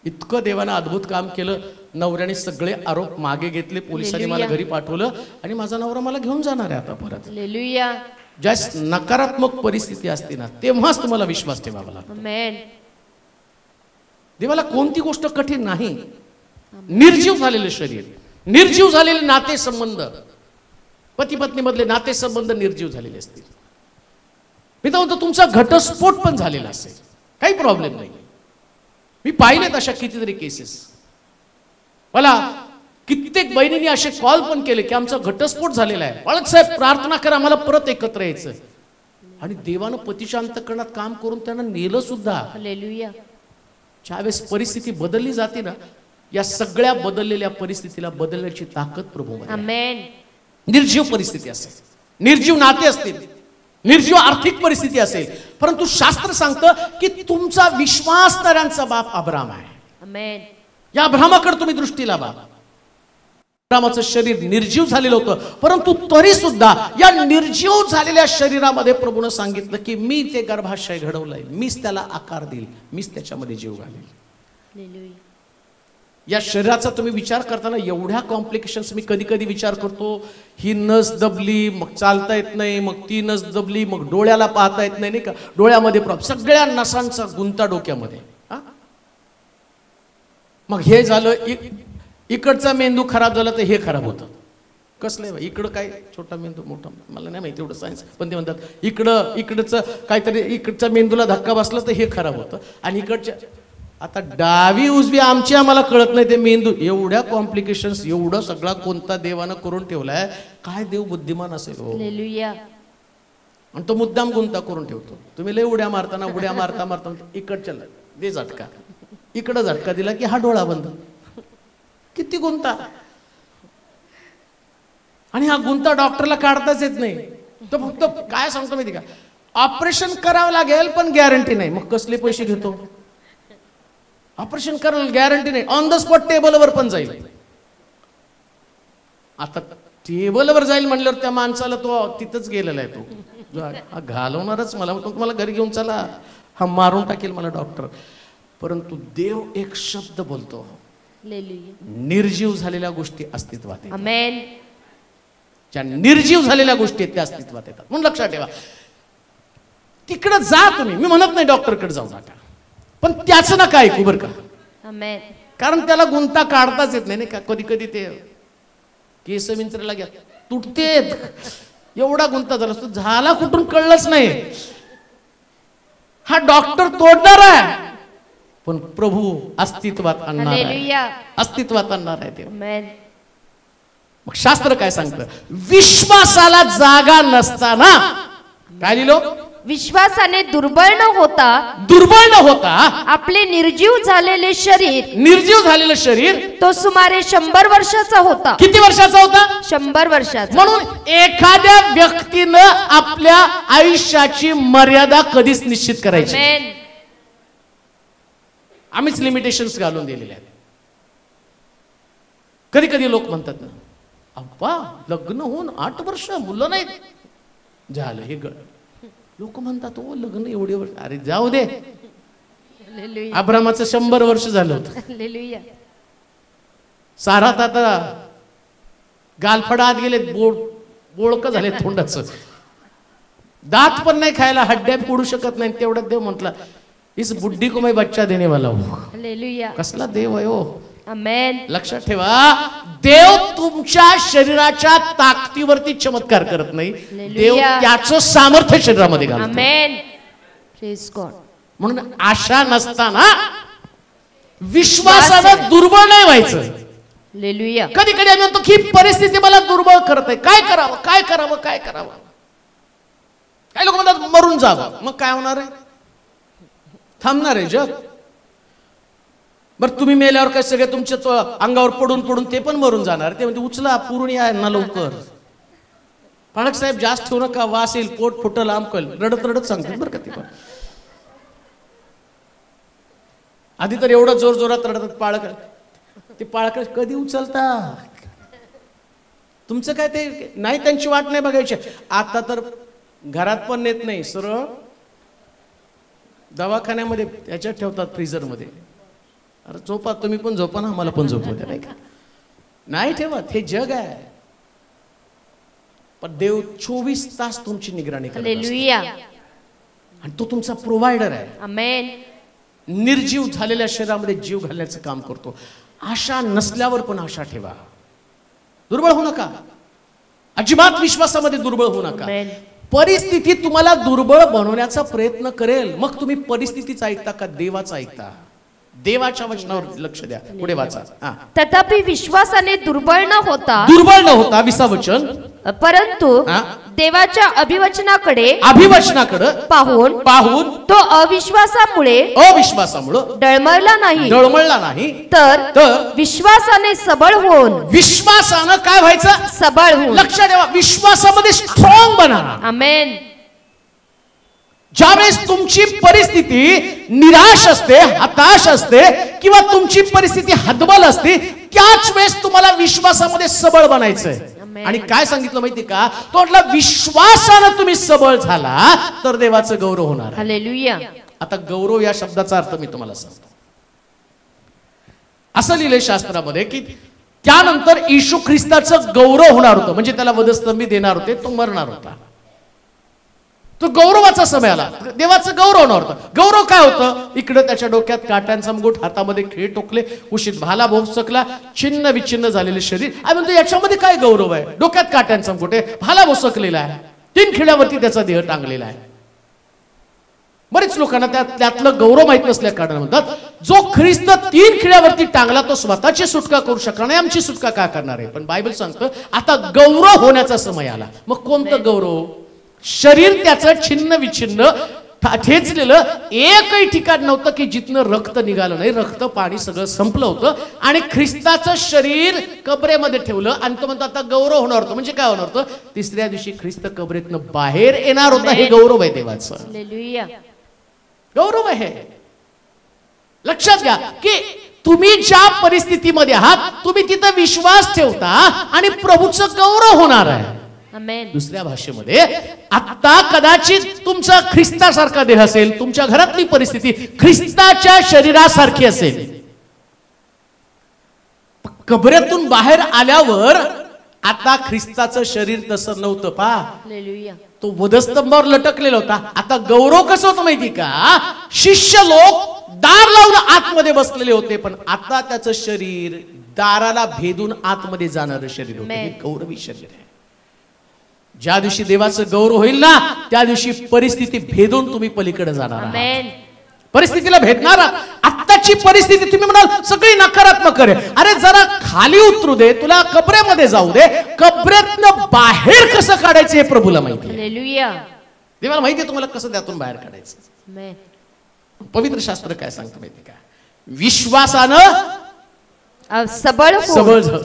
इतकं देवानं अद्भुत काम केलं, नवऱ्याने सगळे आरोप मागे घेतले, पोलिसांनी मला घरी पाठवलं आणि माझा नवरा मला घेऊन जाणार आहे आता परत. ज्या नकारात्मक परिस्थिती असते ना तेव्हाच तुम्हाला विश्वास ठेवावा लागतो. देवाला कोणती गोष्ट कठीण नाही. निर्जीव झालेले शरीर, निर्जीव झालेले नातेसंबंध, पती पत्नी मधले नातेसंबंध निर्जीव झालेले असतील. मी तर म्हणतो तुमचा घटस्फोट पण झालेला असेल, काही प्रॉब्लेम नाही. मी पाहिलेत अशा कितीतरी केसेस. मला कित्येक बहिणींनी असे कॉल पण केले की आमचा घटस्फोट झालेला आहे, बाळक साहेब प्रार्थना करा, मला परत एकत्र यायचं. आणि देवानं पतीच्या अंतःकरणात काम करून त्यांना नेलं सुद्धा. हालेलुया. ज्यावेळेस परिस्थिती बदलली जाते ना, या सगळ्या बदललेल्या परिस्थितीला बदलण्याची ताकद प्रभूमध्ये. आमेन. निर्जीव परिस्थिती असेल, निर्जीव नाते असतील, निर्जीव आर्थिक परिस्थिती असेल, परंतु शास्त्र सांगतं की तुमचा विश्वासणाऱ्यांचा बाप अब्राम आहे. आमेन. या अब्रामाकडे तुम्ही दृष्टी लावा. अब्रामाचं शरीर निर्जीव झालेलं होतं, परंतु तरी सुद्धा या निर्जीव झालेल्या शरीरामध्ये प्रभूनं सांगितलं की मी ते गर्भाशय घडवलंय, मीच त्याला आकार देईल, मीच त्याच्यामध्ये जीव घालेल. या शरीराचा तुम्ही विचार करताना एवढ्या कॉम्प्लिकेशन्स मी कधी कधी विचार करतो, ही नस दबली मग चालता येत नाही, मग ती नस दबली मग डोळ्याला पाहता येत नाही, नाही का, डोळ्यामध्ये प्रॉब्लेम, सगळ्या नसांचा गुंता डोक्यामध्ये. मग हे झालं, इकडचा मेंदू खराब झाला तर हे खराब होतं. कसलं इकडं काय छोटा मेंदू मोठा, मला नाही माहिती एवढं सायन्स, पण ते म्हणतात इकडचं काहीतरी, इकडच्या मेंदूला धक्का बसला तर हे खराब होतं. आणि इकडच्या आता डावी उजवी आमची आम्हाला कळत नाही ते मेंदू, एवढ्या कॉम्प्लिकेशन्स, एवढं सगळा कोणता देवानं करून ठेवलाय. काय देव बुद्धिमान असेल हो. आणि तो मुद्दाम गुंता करून ठेवतो. तुम्ही लय उड्या मारताना उड्या मारता मारता इकडच्या दे झटका, इकडं झटका दिला की हा डोळा बंद. किती गुंता. आणि हा गुंता डॉक्टरला काढताच येत नाही. तो फक्त काय सांगतो माहिती का, ऑपरेशन करावं लागेल पण गॅरंटी नाही. मग कसले पैसे घेतो? ऑपरेशन करायला गॅरंटी नाही, ऑन द स्पॉट टेबलवर पण जाईल. आता टेबलवर जाईल म्हणल्यावर त्या माणसाला तो तिथंच गेलेला आहे. तो घालवणारच मला, तुम्हाला घरी घेऊन चला, हा मारून टाकेल मला डॉक्टर. परंतु देव एक शब्द बोलतो, निर्जीव झालेल्या गोष्टी अस्तित्वात येतात. आमेन. ज्या निर्जीव झालेल्या गोष्टी आहेत त्या अस्तित्वात येतात. म्हणून लक्षात ठेवा, तिकडे जा तुम्ही, मी म्हणत नाही डॉक्टरकडे जाऊ नका, पण त्याचं नका ऐकू बरं का. आमेन. कारण त्याला गुंता काढताच येत नाही का. कधी कधी ते केस विंचरायला घ्या तुटते, एवढा गुंता झाला असतो, झाला कुठून कळलंच नाही. हा डॉक्टर तोडणार आहे, पण प्रभू अस्तित्वात आणणार आहे, हालेलुया. अस्तित्वात आणणार आहे ते. आमेन. मग शास्त्र काय सांगतं, विश्वासाला जागा नसताना काय लिहिलं, विश्वासाने दुर्बळ न होता, दुर्बळ न होता आपले निर्जीव झालेले शरीर, निर्जीव झालेलं शरीर तो सुमारे 100 वर्षाचा होता. किती वर्षाचा होता? 100 वर्षाचा. म्हणून एखाद्या व्यक्तीनं आपल्या आयुष्याची मर्यादा कधीच निश्चित करायची. आमेन. आम्हीच लिमिटेशन्स घालून दिलेले आहेत. कधी कधी लोक म्हणतात ना, अप्पा लग्न होऊन 8 वर्ष मुलं नाहीत, झालं हे गड. लोक म्हणतात ओ लग्न एवढे वर्ष, अरे जाऊ दे, हालेलुया. अब्रामाचं 100 वर्ष झालं होतं. हालेलुया. सारात आता गालफडात गेले, बोळक झाले तोंडाचं, दात पण नाही खायला, हड्ड्या फोडू शकत नाही. तेवढ्यात देव म्हटला, इस बुड्ढी को मैं बच्चा देने वाला हूं. हालेलुया. कसला देव आहे हो. आमेन. लक्षात ठेवा, देव तुमच्या शरीराच्या ताकदीवरती चमत्कार करत नाही, देव त्याचं सामर्थ्य शरीरामध्ये घालतो. आमेन. Praise God. म्हणून आशा नसताना विश्वासानं दुर्बळ नाही व्हायचं. हालेलुया. कधी कधी आम्ही म्हणतो की परिस्थिती मला दुर्बळ करत आहे, काय करावं काय करावं काय करावं. काही लोक म्हणतात मरून जावं. मग काय होणार आहे? थांबणार आहे जग? बरं तुम्ही मेल्यावर काय सगळे तुमच्या अंगावर पडून पडून ते पण मरून जाणार. ते म्हणजे उचला पुरून या ना लवकर. पाळक साहेब जास्त ठेवू नका, वास येईल, पोट फुटल, आमकल, रडत रडत सांगतात बरं का ते पण. आधी तर एवढं जोर जोरात रडतात पाळक, ते पाळक कधी उचलता तुमचं काय ते नाही, त्यांची वाट नाही बघायची. आता तर घरात पण नेत नाही, सरळ दवाखान्यामध्ये त्याच्यात ठेवतात, फ्रीजर मध्ये. अरे झोपा तुम्ही पण, झोपा ना, आम्हाला पण झोपू द्या, नाही का. नाही ठेवत, हे जग आहे. पण देव 24 तास तुमची निगराणी करतो. हालेलुया. आणि तो तुमचा प्रोव्हायडर आहे. आमेन. निर्जीव झालेल्या शरीरामध्ये जीव घालण्याचं काम करतो. आशा नसल्यावर पण आशा ठेवा. दुर्बळ होऊ नका, अजिबात विश्वासामध्ये दुर्बळ होऊ नका. आमेन. परिस्थिती तुम्हाला दुर्बळ बनवण्याचा प्रयत्न करेल, मग तुम्ही परिस्थितीचा ऐकता का देवाचा ऐकता? देवाच्या वचनावर लक्ष द्या. पुढे वाचा. तथापि विश्वासाने दुर्बळ न होता, दुर्बळ न होता, 20 वचन, परंतु देवाच्या अभिवचनाकडे पाहून तो अविश्वासामुळे डळमळला नाही, तर विश्वासाने सबळ होऊन, विश्वासानं काय व्हायचं? सबळ होऊन. लक्षात ठेवा, विश्वासामध्ये स्ट्रॉंग बना. आमेन. ज्यावेळेस तुमची परिस्थिती निराश असते, हताश असते, किंवा तुमची परिस्थिती हतबल असते, त्याच वेळेस तुम्हाला विश्वासामध्ये सबळ बनायचंय. आणि काय सांगितलं माहिती का? तो म्हटला विश्वासानं तुम्ही सबळ झाला तर देवाचं गौरव होणार. हालेलुया. आता गौरव या शब्दाचा अर्थ मी तुम्हाला सांगतो. असं लिहिलंय शास्त्रामध्ये की त्यानंतर येशू ख्रिस्ताचं गौरव होणार होतं, म्हणजे त्याला वधस्तंभी देणार होते, तो मरणार होता. तो गौरवाचा समय आला, देवाचं गौरव होणार होतं. गौरव काय होतं? इकडं त्याच्या डोक्यात काट्यांचा मुकुट, हातामध्ये खिळे टोकले, उशीत भाला भोसकला, छिन्न विच्छिन्न झालेले शरीर. आणि म्हणतो याच्यामध्ये काय गौरव आहे? डोक्यात काट्यांचा मुकुट आहे, भाला भोसकलेला आहे, 3 खिळ्यावरती त्याचा देह टांगलेला आहे. बरेच लोकांना त्यातलं गौरव माहित नसल्या कारणाने म्हणतात, जो ख्रिस्त 3 खिळ्यावरती टांगला तो स्वतःची सुटका करू शकणार नाही, आमची सुटका काय करणार आहे? पण बायबल सांगतं आता गौरव होण्याचा समय आला. मग कोणतं गौरव? शरीर त्याचं छिन्न विछिन्न ठेचलेलं, एकही ठिकाण नव्हतं की जिथनं रक्त निघालं नाही. रक्त पाणी सगळं संपलं होतं आणि ख्रिस्ताचं शरीर कबरेमध्ये ठेवलं आणि तो म्हणतो आता गौरव होणार होतं. म्हणजे काय होणार होतं? तिसऱ्या दिवशी ख्रिस्त कबरेतनं बाहेर येणार होता. हे गौरव आहे देवाचं. हालेलुया. गौरव आहे. लक्षात घ्या की तुम्ही ज्या परिस्थितीमध्ये आहात तुम्ही तिथं विश्वास ठेवता आणि प्रभूचं गौरव होणार आहे. आमेन. दुसऱ्या भाषेमध्ये आता कदाचित तुमचा ख्रिस्तासारखा देह असेल, तुमच्या घरातली परिस्थिती ख्रिस्ताच्या शरीरासारखी असेल. कबरेतून बाहेर आल्यावर आता ख्रिस्ताचं शरीर तसं नव्हतं. पहा, हालेलुया. तो वधस्तंभावर लटकलेला होता. आता गौरव कसं होतं माहिती का? शिष्य लोक दार लावून आतमध्ये बसलेले होते, पण आता त्याचं शरीर दाराला भेदून आतमध्ये जाणारं शरीर होतं. हे गौरवी शरीर आहे. ज्या दिवशी देवाचं गौरव होईल ना त्या दिवशी परिस्थिती भेदून तुम्ही पलीकडे जाणार आहात. आमेन. परिस्थितीला भेदणार. आत्ताची परिस्थिती तुम्ही म्हणाल सगळी नकारात्मक आहे. अरे जरा खाली उतरू दे, तुला कबरेमध्ये जाऊ दे. कबरेतनं बाहेर कसं काढायचं हे प्रभूला माहिती आहे. हालेलुया. देवाला माहिती आहे तुम्हाला कसं त्यातून बाहेर काढायचं. आमेन. पवित्र शास्त्र काय सांगतं माहिती का? विश्वासानं सबळ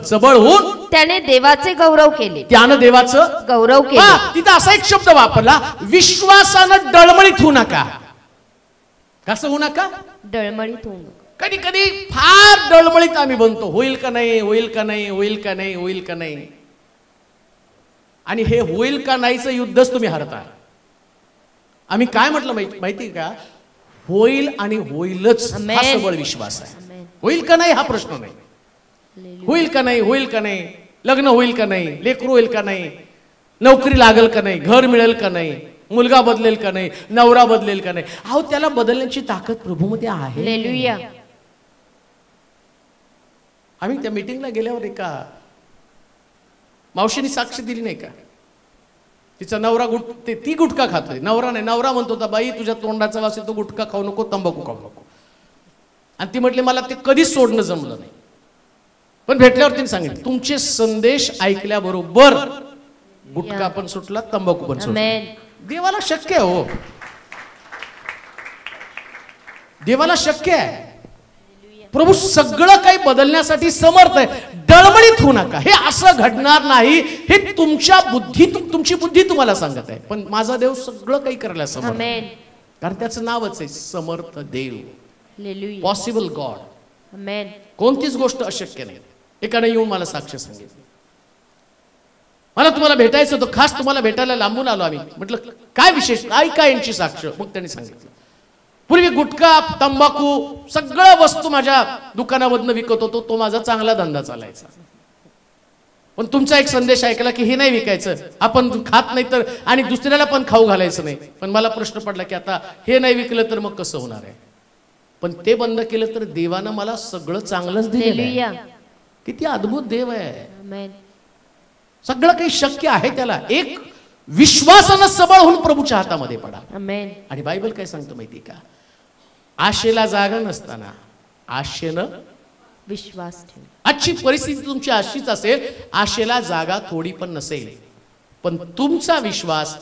सबळ होऊन त्याने देवाचे गौरव केले. त्यानं देवाचं गौरव केले. तिथं असा एक शब्द वापरला, विश्वासानं डळमळीत होऊ नका. कसं होऊ नका? डळमळीत होऊ नका. कधी कधी फार डळमळीत आम्ही बनतो. होईल का नाही, होईल का नाही, होईल का नाही, होईल का नाही. आणि हे होईल का नाहीचं युद्धच तुम्ही हरता. आम्ही काय म्हटलं माहिती का? होईल आणि होईलच हा सबळ विश्वास आहे. होईल का नाही हा प्रश्न नाही. होईल का नाही, होईल का नाही, लग्न होईल का नाही, लेकरू होईल का नाही, नोकरी लागेल का नाही, घर मिळेल का नाही, मुलगा बदलेल का नाही, नवरा बदलेल का नाही. अहो त्याला बदलण्याची ताकद प्रभूमध्ये आहे. हालेलुया. आम्ही त्या मीटिंगला गेल्यावर एका मावशीने साक्ष दिली नाही का? तिचा नवरा ती गुटखा खातोय. नवरा नाही, नवरा म्हणतो होता बाई तुझ्या तोंडाचा वास येतो, गुटखा खाऊ नको, तंबाखू खाऊ नको. आणि ती म्हटली मला ते कधीच सोडणं जमलं नाही. पण भेटल्यावर तिने सांगितलं तुमचे संदेश ऐकल्याबरोबर गुटखा पण सुटला, तंबाखू पण सुटला. देवाला शक्य आहे. हो, देवाला शक्य आहे. प्रभू सगळं काही बदलण्यासाठी समर्थ आहे. डळमळीत होऊ नका. हे असं घडणार नाही हे तुमची बुद्धी तुम्हाला सांगत आहे. पण माझा देव सगळं काही करायला समर्थ आहे. कारण त्याचं नावच आहे समर्थ देव. Possible God. आमेन. कोणतीच गोष्ट अशक्य नाही. एकाने येऊन मला साक्ष सांगितलं, मला तुम्हाला भेटायचं होतं, खास तुम्हाला भेटायला लांबून आलो आम्ही. म्हटलं काय विशेष, काय यांची साक्ष? मग त्यांनी सांगितलं पूर्वी गुटखा तंबाखू सगळं वस्तू माझ्या दुकानामधनं विकत होतो, तो माझा चांगला धंदा चालायचा. पण तुमचा एक संदेश ऐकला की हे नाही विकायचं, आपण खात नाही तर आणि दुसऱ्याला पण खाऊ घालायचं नाही. पण मला प्रश्न पडला की आता हे नाही विकलं तर मग कसं होणार आहे. पण ते बंद केलं तर देवानं मला सगळं चांगलंच दिलेलं आहे. किती अद्भुत देव आहे. आमेन. सगळं काही शक्य आहे त्याला. एक विश्वासानं सबळ होऊन प्रभूच्या हातामध्ये पडा. आमेन. आणि बायबल काय सांगतो माहिती का? आशेला जागा नसताना आशेनं विश्वास ठेव. आजची परिस्थिती तुमची अशीच असेल, आशेला जागा थोडी पण नसेल, पण तुमचा विश्वास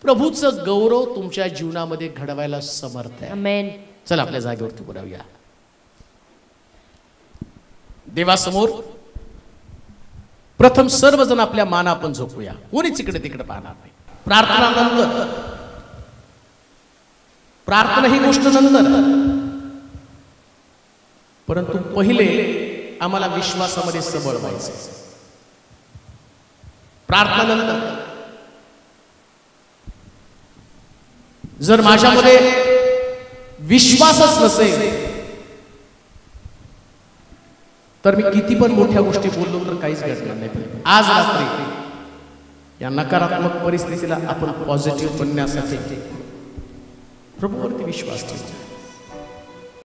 प्रभूचं गौरव तुमच्या जीवनामध्ये घडवायला समर्थ आहे. आमेन. चला आपल्या जागेवरती बोलावूया. देवासमोर प्रथम सर्वजण आपल्या माना आपण झोपूया. कोणीच इकडे तिकडे पाहणार नाही. प्रार्थना नंतर, प्रार्थना ही गोष्ट नंतर, परंतु पहिले आम्हाला विश्वासामध्ये सबळ व्हायचं. प्रार्थना नंतर जर माझ्यामध्ये विश्वासच नसेल तर मी किती पण मोठ्या गोष्टी बोललो तर काहीच घडणार नाही. आज रात्री या नकारात्मक परिस्थितीला आपण पॉझिटिव्ह बनण्यासाठी प्रभूवरती विश्वास ठेवू.